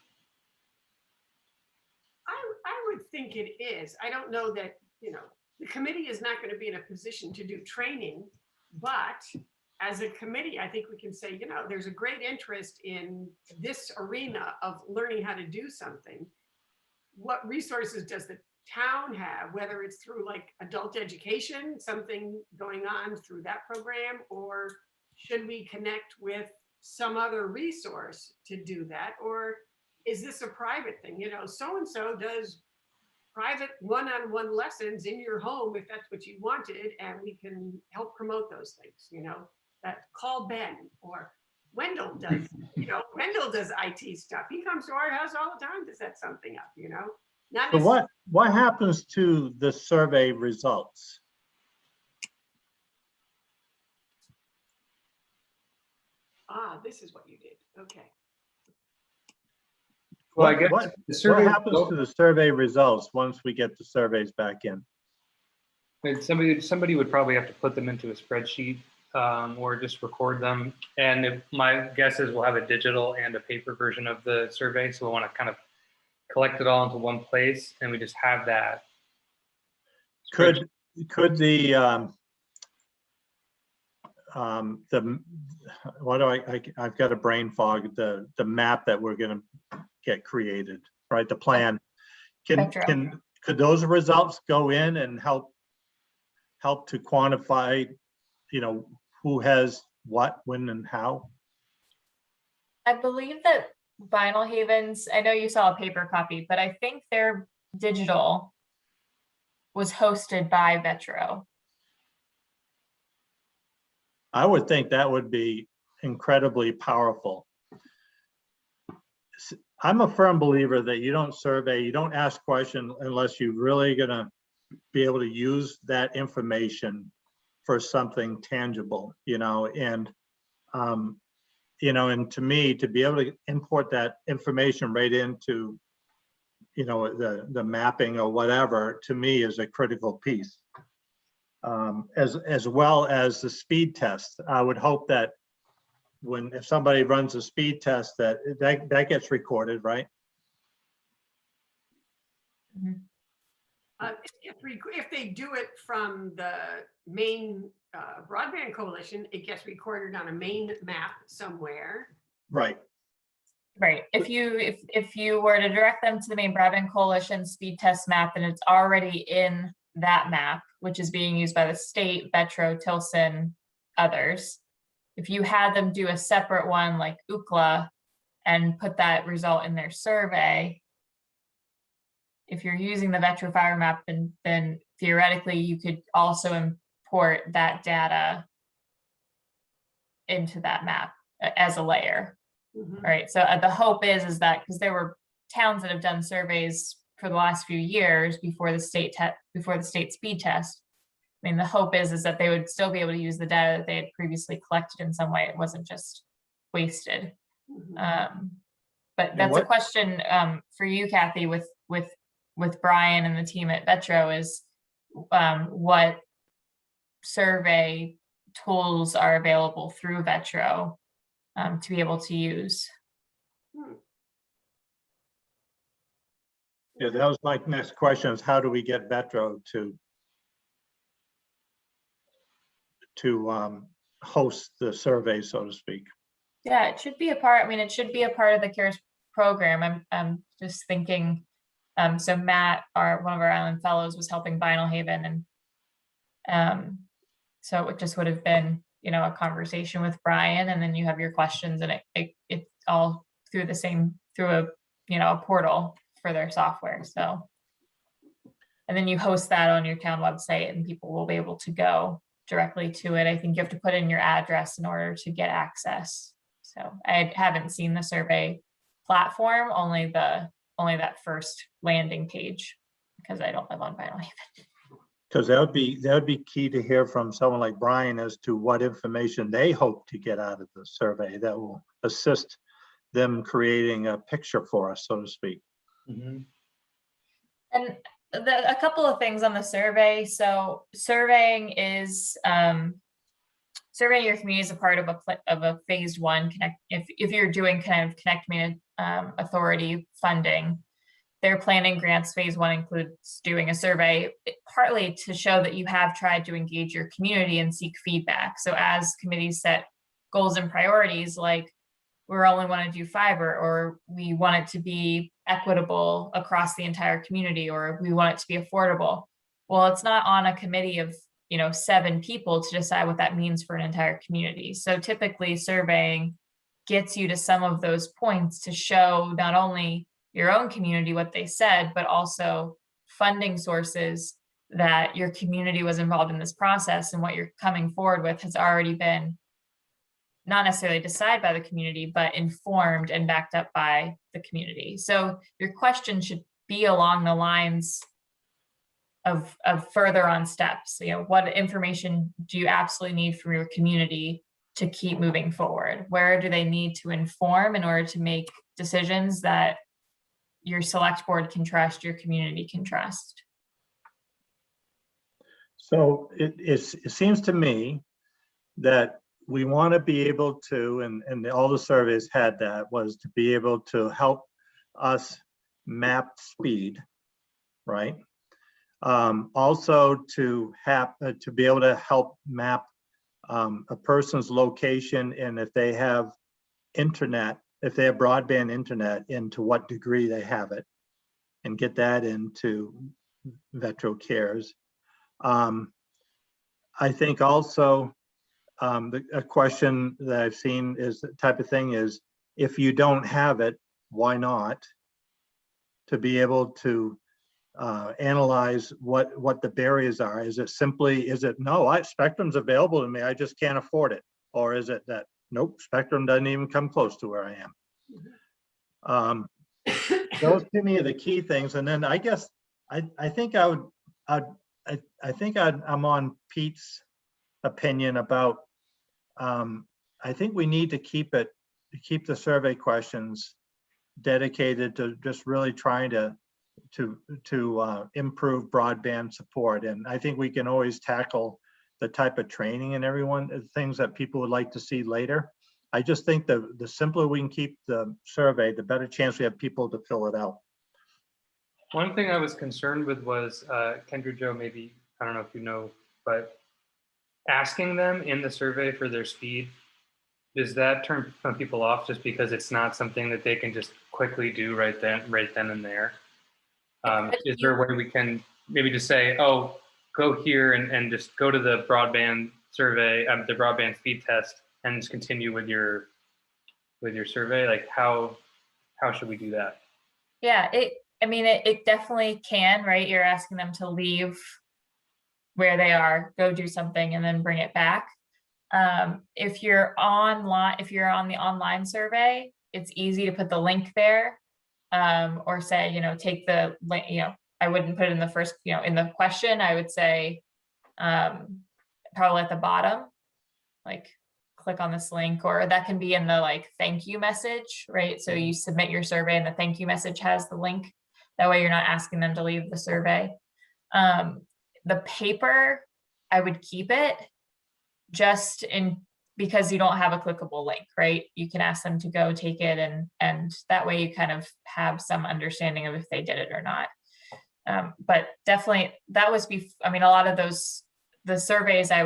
I would think it is. I don't know that, you know, the committee is not going to be in a position to do training, but as a committee, I think we can say, you know, there's a great interest in this arena of learning how to do something. What resources does the town have, whether it's through like adult education, something going on through that program, or should we connect with some other resource to do that? Or is this a private thing? You know, so-and-so does private one-on-one lessons in your home if that's what you wanted, and we can help promote those things, you know, that call Ben, or Wendell does, you know, Wendell does IT stuff. He comes to our house all the time to set something up, you know. Not So what happens to the survey results? This is what you did. Okay. Well, I guess What the survey happens to the survey results once we get the surveys back in? somebody would probably have to put them into a spreadsheet, or just record them. And my guess is we'll have a digital and a paper version of the survey. So we'll want to kind of collect it all into one place, and we just have that. Could the what do I've got a brain fog, the map that we're going to get created, right? The plan. Could those results go in and help to quantify, you know, who has what, when, and how? I believe that Vinyl Havens, I know you saw a paper copy, but I think their digital was hosted by Vetro. I would think that would be incredibly powerful. I'm a firm believer that you don't survey, you don't ask questions unless you're really gonna be able to use that information for something tangible, you know, and you know, and to me, to be able to import that information right into, you know, the mapping or whatever, to me is a critical piece. As well as the speed test. I would hope that if somebody runs a speed test, that gets recorded, right? Mhm. If they do it from the main broadband coalition, it gets recorded on a main map somewhere. Right. Right. If you were to direct them to the main broadband coalition speed test map, then it's already in that map, which is being used by the state, Vetro, Tilson, others. If you had them do a separate one like UCLA and put that result in their survey, if you're using the Vetro Fire Map, then theoretically you could also import that data into that map as a layer. Mhm. Right. So the hope is that because there were towns that have done surveys for the last few years before the state speed test. I mean, the hope is that they would still be able to use the data that they had previously collected in some way. It wasn't just wasted. Mhm. But that's a question for you, Kathy, with Brian and the team at Vetro, is what survey tools are available through Vetro to be able to use. Yeah, that was my next question, is how do we get Vetro to host the survey, so to speak. Yeah, it should be a part, I mean, it should be a part of the CARES program. I'm just thinking, so Matt, one of our island fellows, was helping Vinyl Haven, and so it just would have been, a conversation with Brian, and then you have your questions, and it's all through a portal for their software. So, and then you host that on your town website, and people will be able to go directly to it. I think you have to put in your address in order to get access. So I haven't seen the survey platform, only that first landing page, because I don't live on Vinyl Haven. Because that would be key to hear from someone like Brian as to what information they hope to get out of the survey that will assist them creating a picture for us, so to speak. Mhm. And a couple of things on the survey. So surveying your community is a part of a phase one connect. If you're doing kind of Connect Me Authority funding, their planning grants phase one includes doing a survey, partly to show that you have tried to engage your community and seek feedback. So as committees set goals and priorities, like we only want to do fiber, or we want it to be equitable across the entire community, or we want it to be affordable. Well, it's not on a committee of 7 people to decide what that means for an entire community. So typically surveying gets you to some of those points to show not only your own community what they said, but also funding sources that your community was involved in this process, and what you're coming forward with has already been not necessarily decided by the community, but informed and backed up by the community. So your question should be along the lines of further on steps. What information do you absolutely need from your community to keep moving forward? Where do they need to inform in order to make decisions that your select board can trust, your community can trust? So it seems to me that we want to be able to, and all the surveys had that, was to be able to help us map speed, right? Also to be able to help map a person's location, and if they have internet, if they have broadband internet, into what degree they have it, and get that into Vetro Cares. I think also a question that I've seen is the type of thing is, if you don't have it, why not? To be able to analyze what the barriers are. Is it no, Spectrum's available to me, I just can't afford it? Or is it that, nope, Spectrum doesn't even come close to where I am? Those to me are the key things. And then I guess I think I'm on Pete's opinion about, I think we need to keep the survey questions dedicated to just really trying to improve broadband support. And I think we can always tackle the type of training and things that people would like to see later. I just think the simpler we can keep the survey, the better chance we have people to fill it out. One thing I was concerned with was, Kendra Jo, maybe, I don't know if you know, but asking them in the survey for their speed, does that turn some people off just because it's not something that they can just quickly do right then and there? Is there a way we can maybe just say, oh, go here and just go to the broadband survey, the broadband speed test, and just continue with your survey? Like how should we do that? Yeah, it definitely can, right? You're asking them to leave where they are, go do something, and then bring it back. If you're on the online survey, it's easy to put the link there, or say, take the link. I wouldn't put it in the first, in the question. I would say, probably at the bottom, like click on this link, or that can be in the thank you message, right? So you submit your survey and the thank you message has the link. That way you're not asking them to leave the survey. The paper, I would keep it just because you don't have a clickable link, right? You can ask them to go take it, and that way you kind of have some understanding of if they did it or not. But definitely that was a lot of the surveys I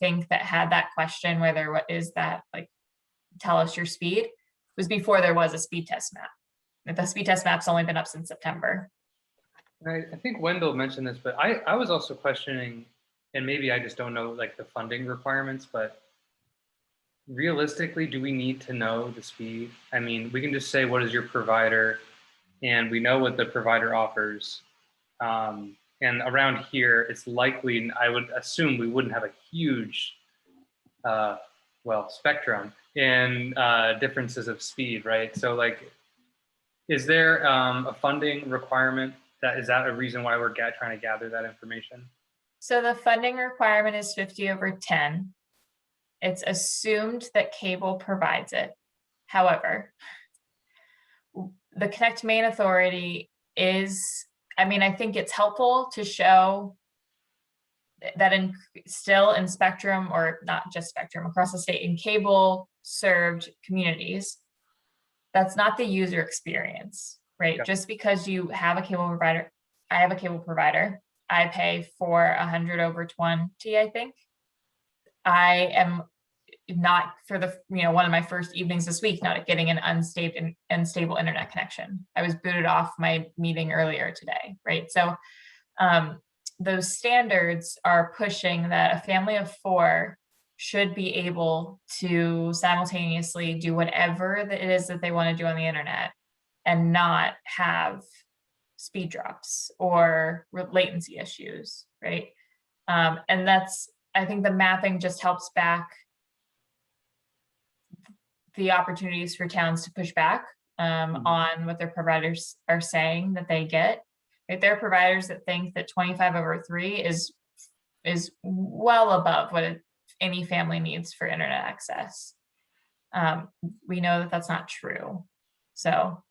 think that had that question, whether what is that, like, tell us your speed, was before there was a speed test map. The speed test map's only been up since September. I think Wendell mentioned this, but I was also questioning, and maybe I just don't know like the funding requirements, but realistically, do we need to know the speed? I mean, we can just say, what is your provider? And we know what the provider offers. And around here, it's likely, I would assume we wouldn't have a huge, spectrum in differences of speed, right? So like, is there a funding requirement? Is that a reason why we're trying to gather that information? So the funding requirement is 50/10. It's assumed that cable provides it. However, the Connect Main Authority is, I mean, I think it's helpful to show that still in Spectrum, or not just Spectrum, across the state, in cable served communities, that's not the user experience, right? Yeah. Just because you have a cable provider, I have a cable provider, I pay for 100/20, I think. I am not, for the, one of my first evenings this week, not getting an unstable internet connection. I was booted off my meeting earlier today, right? So those standards are pushing that a family of 4 should be able to simultaneously do whatever that it is that they want to do on the internet and not have speed drops or latency issues, right? And that's, I think the mapping just helps back the opportunities for towns to push back on what their providers are saying that they get. Right? There are providers that think that 25/3 is well above what any family needs for internet access. We know that that's not true. So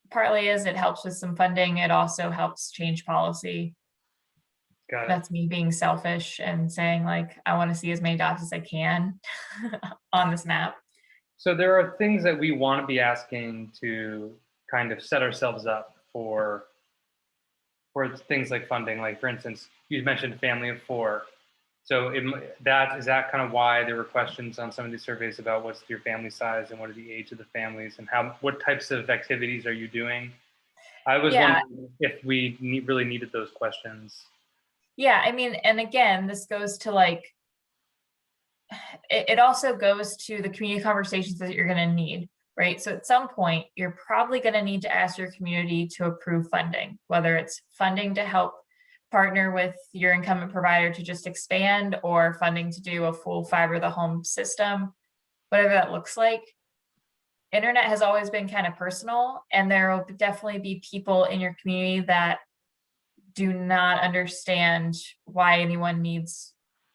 partly is it helps with some funding. It also helps change policy. Got it. That's me being selfish and saying, like, I want to see as many dots as I can on this map. So there are things that we want to be asking to kind of set ourselves up for things like funding. Like, for instance, you mentioned family of 4. So is that kind of why there were questions on some of these surveys about what's your family size and what are the age of the families and what types of activities are you doing? I was wondering if we really needed those questions. Yeah, I mean, and again, this goes to like, it also goes to the community conversations that you're going to need, right? So at some point, you're probably going to need to ask your community to approve funding, whether it's funding to help partner with your incumbent provider to just expand, or funding to do a full fiber to the home system, whatever that looks like. Internet has always been kind of personal, and there will definitely be people in your community that do not understand why anyone needs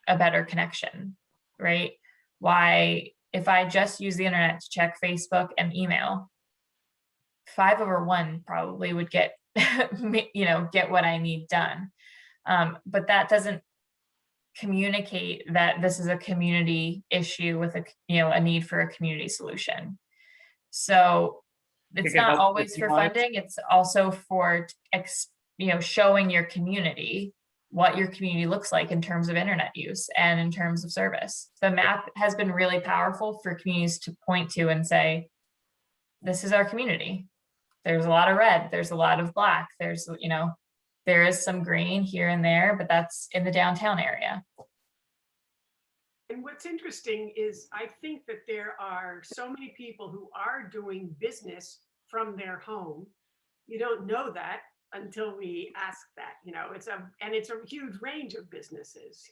a better connection, right? Why, if I just use the internet to check Facebook and email, 5/1 probably would get, get what I need done. But that doesn't communicate that this is a community issue with a need for a community solution. So it's not always for funding. It's also for showing your community what your community looks like in terms of internet use and in terms of service. The map has been really powerful for communities to point to and say, this is our community. There's a lot of red, there's a lot of black, there's, there is some green here and there, but that's in the downtown area. And what's interesting is I think that there are so many people who are doing business from their home. You don't know that until we ask that, it's a huge range of businesses,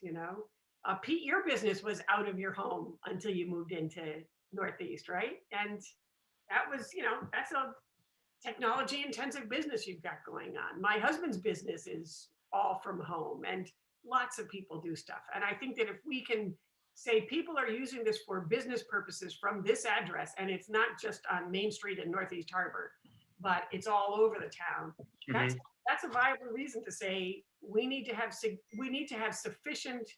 Pete, your business was out of your home until you moved into Northeast, right? And that was, that's a technology intensive business you've got going on. My husband's business is all from home, and lots of people do stuff. And I think that if we can say people are using this for business purposes from this address, and it's not just on Main Street in Northeast Harbor, but it's all over the town, that's a viable reason to say we need to have sufficient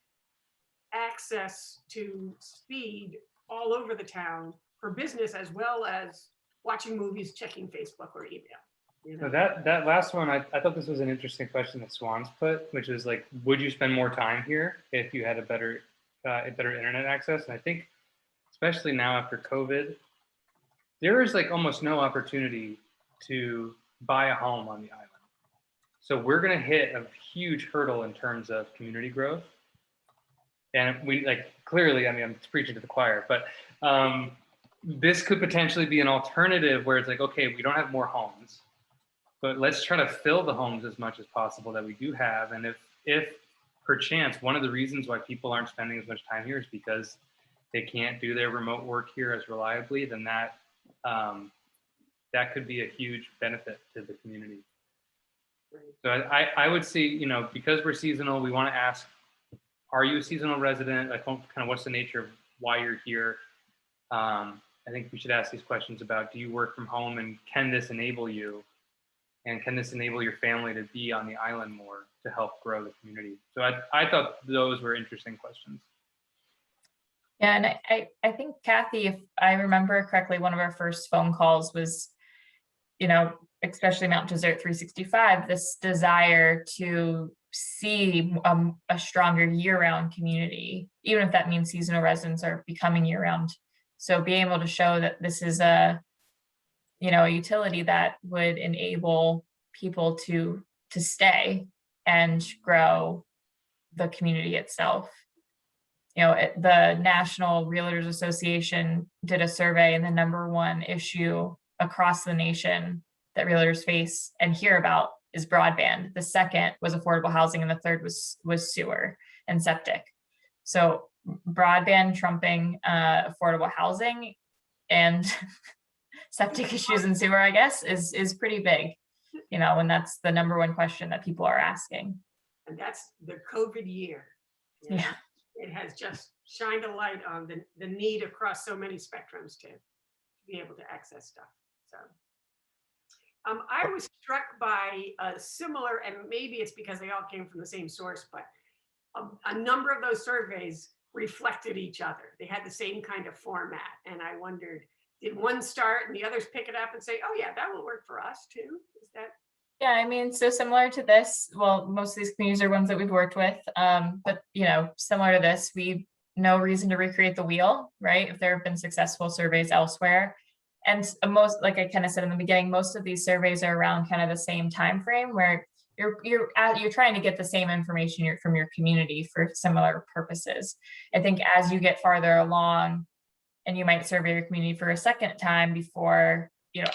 access to speed all over the town for business, as well as watching movies, checking Facebook or email. you So know? that last one, I thought this was an interesting question that Swans put, which is like, would you spend more time here if you had a better internet access? And I think, especially now after COVID, there is like almost no opportunity to buy a home on the island. So we're going to hit a huge hurdle in terms of community growth. And we like clearly, I mean, I'm preaching to the choir, but this could potentially be an alternative where it's like, okay, we don't have more homes, but let's try to fill the homes as much as possible that we do have. And if perchance one of the reasons why people aren't spending as much time here is because they can't do their remote work here as reliably, then that could be a huge benefit to the community. So I would see, you know, because we're seasonal, we want to ask, are you a seasonal resident? Like, kind of what's the nature of why you're here? I think we should ask these questions about, do you work from home, and can this enable you? And can this enable your family to be on the island more to help grow the community? So I thought those were interesting questions. Yeah, and I think, Kathy, if I remember correctly, one of our first phone calls was, you know, especially Mount Desert 365, this desire to see a stronger year-round community, even if that means seasonal residents are becoming year-round. So being able to show that this is a, you know, a utility that would enable people to stay and grow the community itself. You know, the National Realtors Association did a survey, and the number one issue across the nation that realtors face and hear about is broadband. The second was affordable housing, and the third was sewer and septic. So broadband trumping affordable housing, and septic issues and sewer, I guess, is pretty big, you know, and that's the number one question that people are asking. And that's the COVID year. You know? Yeah. It has just shined a light on the need across so many spectrums to be able to access stuff. So I was struck by a similar, and maybe it's because they all came from the same source, but a number of those surveys reflected each other. They had the same kind of format. And I wondered, did one start and the others pick it up and say, oh yeah, that will work for us too? Is that? Yeah, I mean, so similar to this, well, most of these communities are ones that we've worked with, but, you know, similar to this, we no reason to recreate the wheel, right? If there have been successful surveys elsewhere. And most, like I kind of said in the beginning, most of these surveys are around kind of the same time frame where you're trying to get the same information from your community for similar purposes. I think as you get farther along, and you might survey your community for a second time before, you know,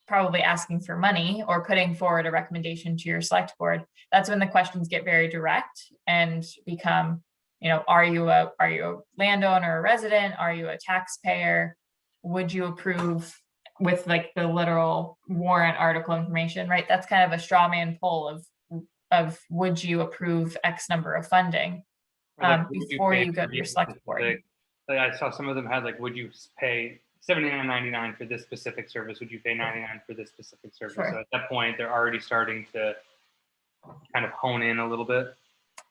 probably asking for money or putting forward a recommendation to your select board, that's when the questions get very direct and become, you know, are you a landowner or resident? Are you a taxpayer? Would you approve with like the literal warrant article information, right? That's kind of a straw man poll of would you approve X number of funding before you go to your select board. Like I saw some of them had like, would you pay $79.99 for this specific service? Would you pay $99 for this specific service? Sure. So at that point, they're already starting to kind of hone in a little bit.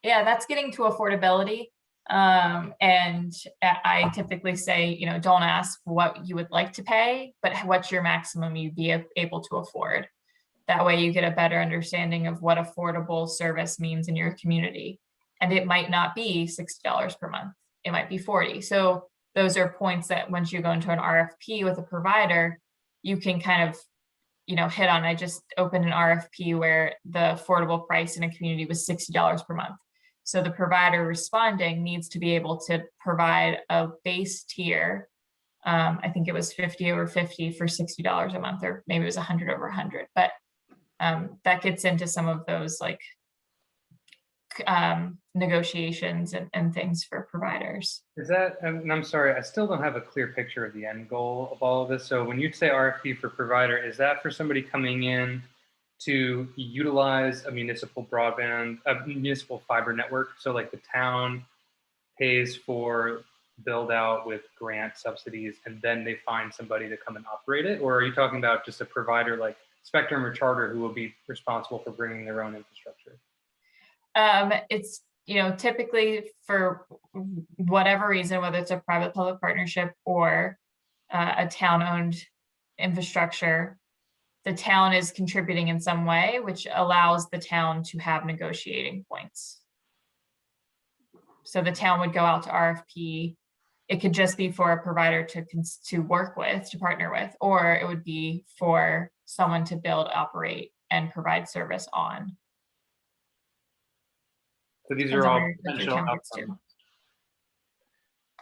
Yeah, that's getting to affordability. And I typically say, you know, don't ask what you would like to pay, but what's your maximum you'd be able to afford. That way you get a better understanding of what affordable service means in your community. And it might not be $60 per month. It might be 40. So those are points that once you go into an RFP with a provider, you can kind of, you know, hit on. I just opened an RFP where the affordable price in a community was $60 per month. So the provider responding needs to be able to provide a base tier. I think it was 50 over 50 for $60 a month, or maybe it was 100 over 100. But that gets into some of those like negotiations and things for providers. Is that, and I'm sorry, I still don't have a clear picture of the end goal of all of this. So when you say RFP for provider, is that for somebody coming in to utilize a municipal broadband, a municipal fiber network? So like the town pays for build out with grant subsidies, and then they find somebody to come and operate it? Or are you talking about just a provider like Spectrum or Charter who will be responsible for bringing their own infrastructure? It's, you know, typically for whatever reason, whether it's a private public partnership or a town owned infrastructure, the town is contributing in some way, which allows the town to have negotiating points. So the town would go out to RFP. It could just be for a provider to work with, to partner with, or it would be for someone to build, operate, and provide service on. So these Depends are on all where your potential town gets to. outcomes.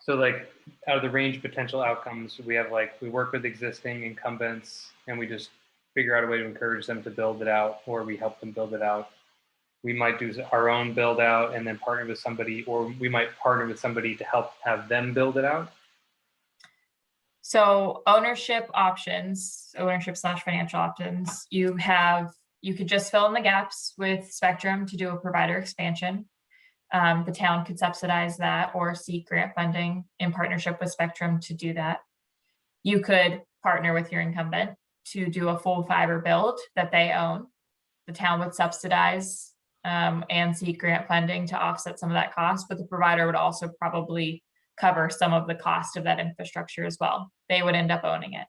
So like out of the range of potential outcomes, we have like, we work with existing incumbents and we just figure out a way to encourage them to build it out, or we help them build it out. We might do our own build out and then partner with somebody, or we might partner with somebody to help have them build it out. So ownership options, ownership/financial options, you could just fill in the gaps with Spectrum to do a provider expansion. The town could subsidize that or seek grant funding in partnership with Spectrum to do that. You could partner with your incumbent to do a full fiber build that they own. The town would subsidize and seek grant funding to offset some of that cost, but the provider would also probably cover some of the cost of that infrastructure as well. They would end up owning it.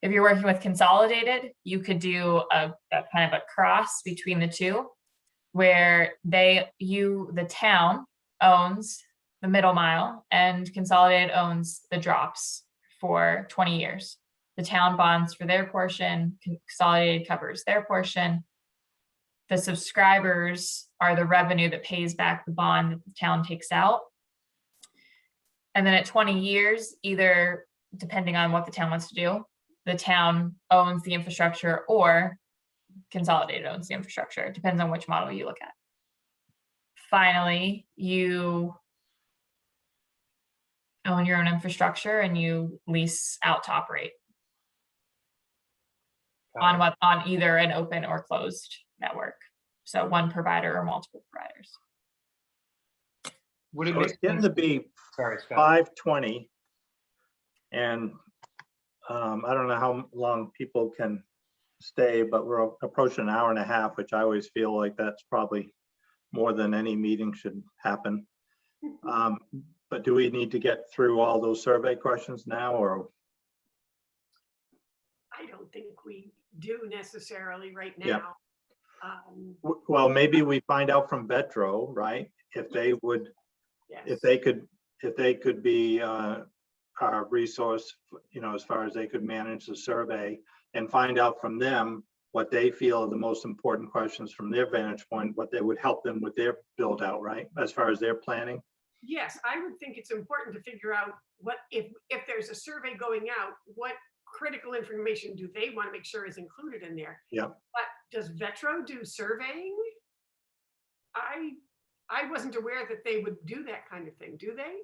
If you're working with Consolidated, you could do a kind of a cross between the two, where the town owns the middle mile and Consolidated owns the drops for 20 years. The town bonds for their portion, Consolidated covers their portion. The subscribers are the revenue that pays back the bond that the town takes out. And then at 20 years, either depending on what the town wants to do, the town owns the infrastructure or Consolidated owns the infrastructure. It depends on which model you look at. Finally, you own your own infrastructure and you lease out to operate on either an open or closed network. So one provider or multiple providers. Would it So make it's getting sense? to be Sorry, Scott. 5:20, and I don't know how long people can stay, but we're approaching an hour and a half, which I always feel like that's probably more than any meeting should happen. But do we need to get through all those survey questions now, or? I don't think we do necessarily right Yeah. now. Well, maybe we find out from Vetro, right? If they would, Yes. if they could be our resource, as far as they could manage the survey, and find out from them what they feel are the most important questions from their vantage point, what they would help them with their build out, right? As far as their planning. Yes, I would think it's important to figure out what, if there's a survey going out, what critical information do they want to make sure is included in there? Yeah. But does Vetro do surveying? I wasn't aware that they would do that kind of thing. Do they?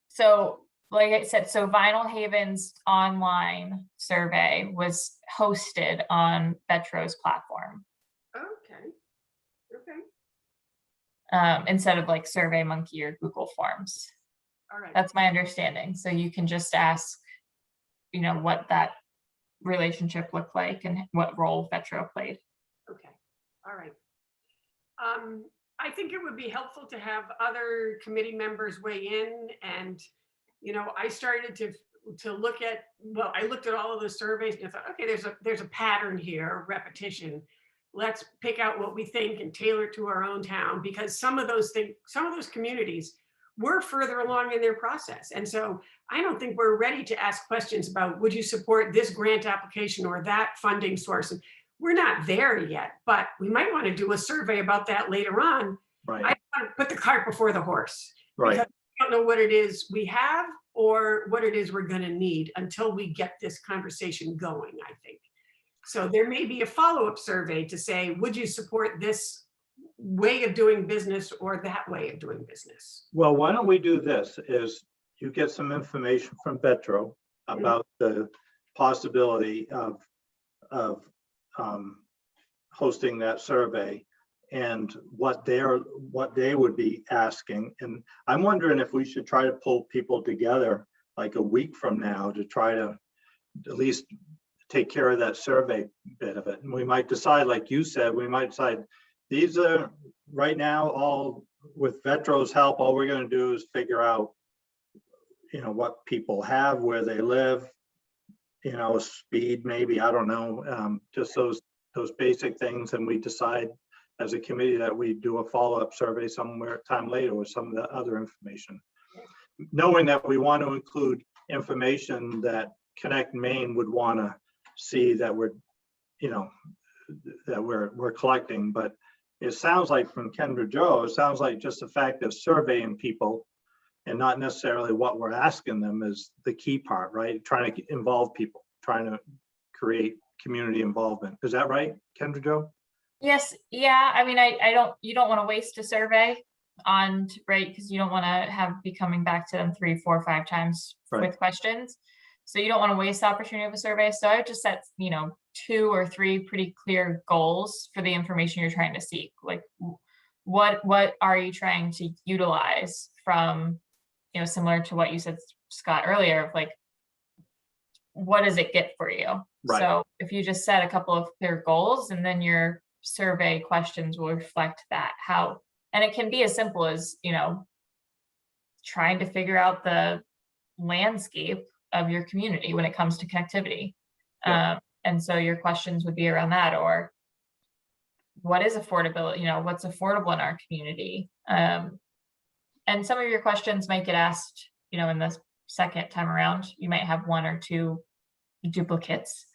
So like I said, so Vinyl Haven's online survey was hosted on Vetro's platform. Okay. Instead of like SurveyMonkey or Google Forms. All right. That's my understanding. So you can just ask, what that relationship looked like and what role Vetro played. Okay. All right. I think it would be helpful to have other committee members weigh in, and I started to look at, I looked at all of the surveys and I thought, okay, there's a pattern here, repetition. Let's pick out what we think and tailor it to our own town, because some of those communities were further along in their process. And so I don't think we're ready to ask questions about, would you support this grant application or that funding source? And we're not there yet, but we might want to do a survey about that later on. Right. I want to put the cart before the horse. Right. Because we don't know what it is we have or what it is we're going to need until we get this conversation going, I think. So there may be a follow-up survey to say, would you support this way of doing business or that way of doing business? Well, why don't we do this, is you get some information from Vetro about the possibility of hosting that survey and what they would be asking. And I'm wondering if we should try to pull people together like a week from now to try to at least take care of that survey bit of it. And we might decide, like you said, these are right now, all with Vetro's help, all we're going to do is figure out, what people have, where they live, you know, speed, maybe, I don't know, just those basic things, and we decide as a committee that we do a follow-up survey somewhere time later with some of the other information. Knowing that we want to include information that Connect Maine would want to see that we're, you know, that we're collecting, but it sounds like from Kendra Joe, it sounds like just the fact of surveying people and not necessarily what we're asking them is the key part, right? Trying to involve people, trying to create community involvement. Is that right, Kendra Joe? Yes, yeah, I mean, you don't want to waste a survey right, because you don't want to be coming back to them 3, 4, 5 times Right. with questions. So you don't want to waste the opportunity of a survey. So I would just set, 2 or 3 pretty clear goals for the information you're trying to seek. Like, what are you trying to utilize from, similar to what you said, Scott, earlier, of like, what does it get for you? Right. So if you just set a couple of clear goals, and then your survey questions will reflect that. And it can be as simple as, trying to figure out the landscape of your community when it comes to connectivity. Yeah. And so your questions would be around that, or what is affordability, what's affordable in our community? And some of your questions might get asked, in the second time around. You might have 1 or 2 duplicates,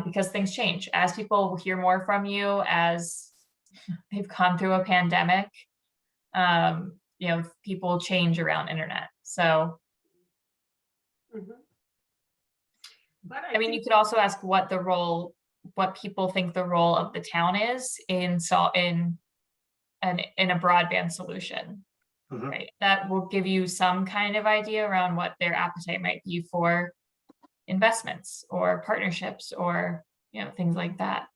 because things change as people hear more from you, as they've gone through a pandemic. People change around internet. So, But I mean, you could also ask what people think the role of the town is in a broadband solution. Mhm. Right. That will give you some kind of idea around what their appetite might be for investments or partnerships, or, things like that.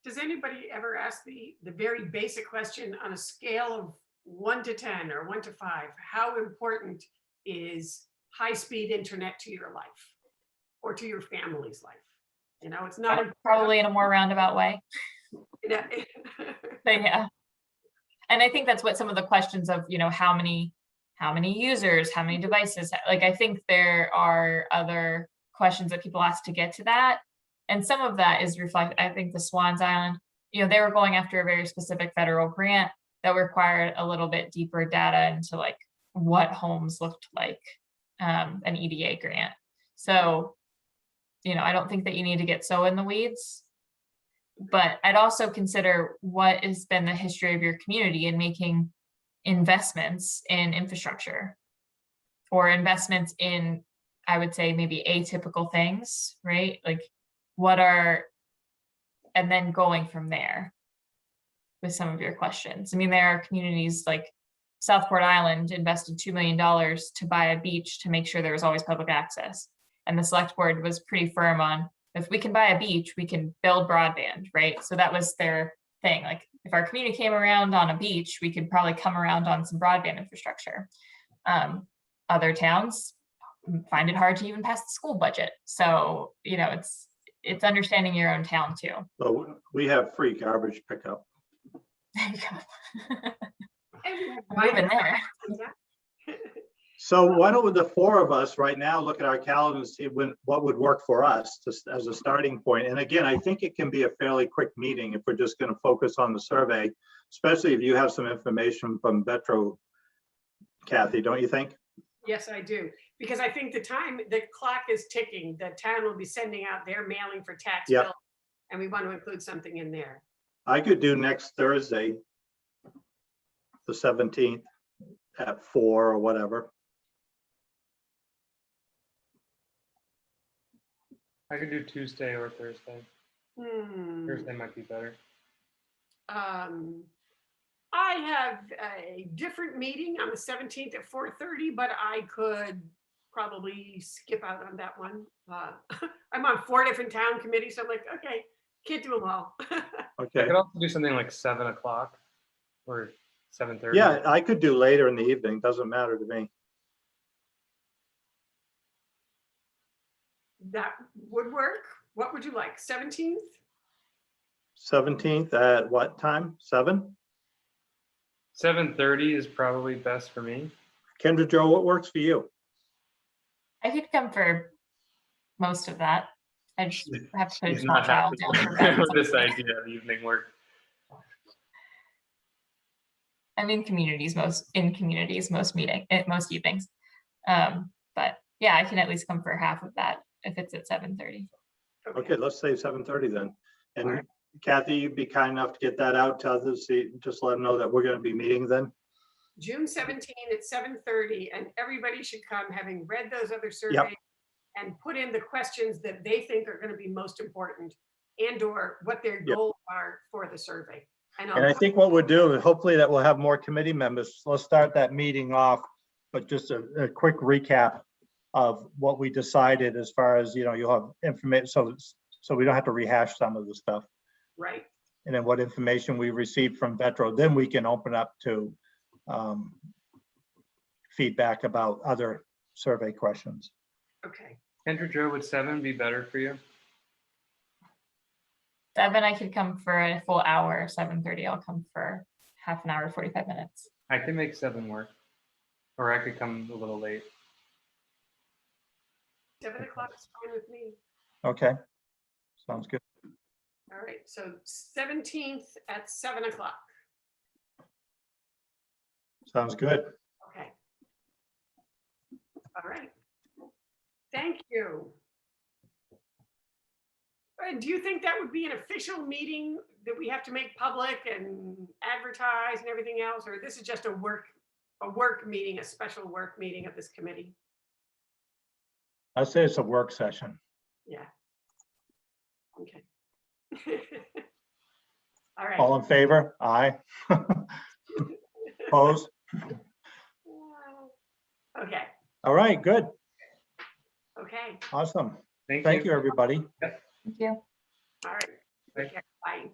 does anybody ever ask the very basic question on a scale of 1 to 10 or 1 to 5? How important is high-speed internet to your life or to your family's life? It's not Probably in a more roundabout way. Yeah. But yeah. And I think that's what some of the questions of, how many users, how many devices, like, I think there are other questions that people ask to get to that. And some of that is I think the Swans Island, they were going after a very specific federal grant that required a little bit deeper data into like what homes looked like, an EDA grant. So, I don't think that you need to get so in the weeds. But I'd also consider what has been the history of your community in making investments in infrastructure, or investments in, I would say, maybe atypical things, right? Like, and then going from there with some of your questions. I mean, there are communities like Southport Island invested $2 million to buy a beach to make sure there was always public access. And the select board was pretty firm on, if we can buy a beach, we can build broadband, right? So that was their thing. Like, if our community came around on a beach, we could probably come around on some broadband infrastructure. Other towns find it hard to even pass the school budget. So, it's understanding your own town too. So we have free garbage pickup. There you go. Right Moving there. So why don't the 4 of us right now look at our calendars and see what would work for us as a starting point? And again, I think it can be a fairly quick meeting if we're just going to focus on the survey, especially if you have some information from Metro, Kathy, don't you think? Yes, I do. Because I think the clock is ticking. The town will be sending out their mailing for tax Yep. bill, and we want to include something in there. I could do next Thursday, the 17th at 4 or whatever. I could do Tuesday or Thursday. Thursday might be better. I have a different meeting on the 17th at 4:30, but I could probably skip out on that one. I'm on 4 different town committees, so I'm like, okay, can't do them all. I Okay. could also do something like 7 o'clock or 7:30. Yeah, I could do later in the evening. Doesn't matter to me. That would work. What would you like? 17th? 17th at what time? 7? 7:30 is probably best for me. Kendra Joe, what works for you? I could come for most of that. I just have to put a He's small not child happy down for bed. with this sometimes. idea of evening work. I'm in communities most evenings. But yeah, I can at least come for half of that if it's at 7:30. Okay, let's say 7:30 then. And Alright. Kathy, you'd be kind enough to get that out to others, just let them know that we're gonna be meeting then. June 17 at 7:30, and everybody should come having read those other surveys and put in the questions that they think are going to be most important and or what their Yep. goals are for the survey. And I think what we'll do, is hopefully that we'll have more committee members. Let's start that meeting off, but just a quick recap of what we decided as far as, you'll have information, so we don't have to rehash some of the stuff. Right. And then what information we received from Vetro, then we can open up to feedback about other survey questions. Okay. Kendra Joe, would 7 be better for you? 7, I could come for a full hour. 7:30, I'll come for half an hour, 45 minutes. I can make 7 work. Or I could come a little late. 7 o'clock is fine with me. Okay, sounds good. All right. So 17th at 7 o'clock. Sounds good. Okay. All right. Thank you. Do you think that would be an official meeting that we have to make public and advertise and everything else, or this is just a work meeting, a special work meeting of this committee? I'd say it's a work session. Yeah. Okay. All right. All in favor? Aye. Opposed? Okay. All right, good. Okay. Awesome. Thank Thank you. you, everybody. Thank you. All right. Bye. Okay. Bye.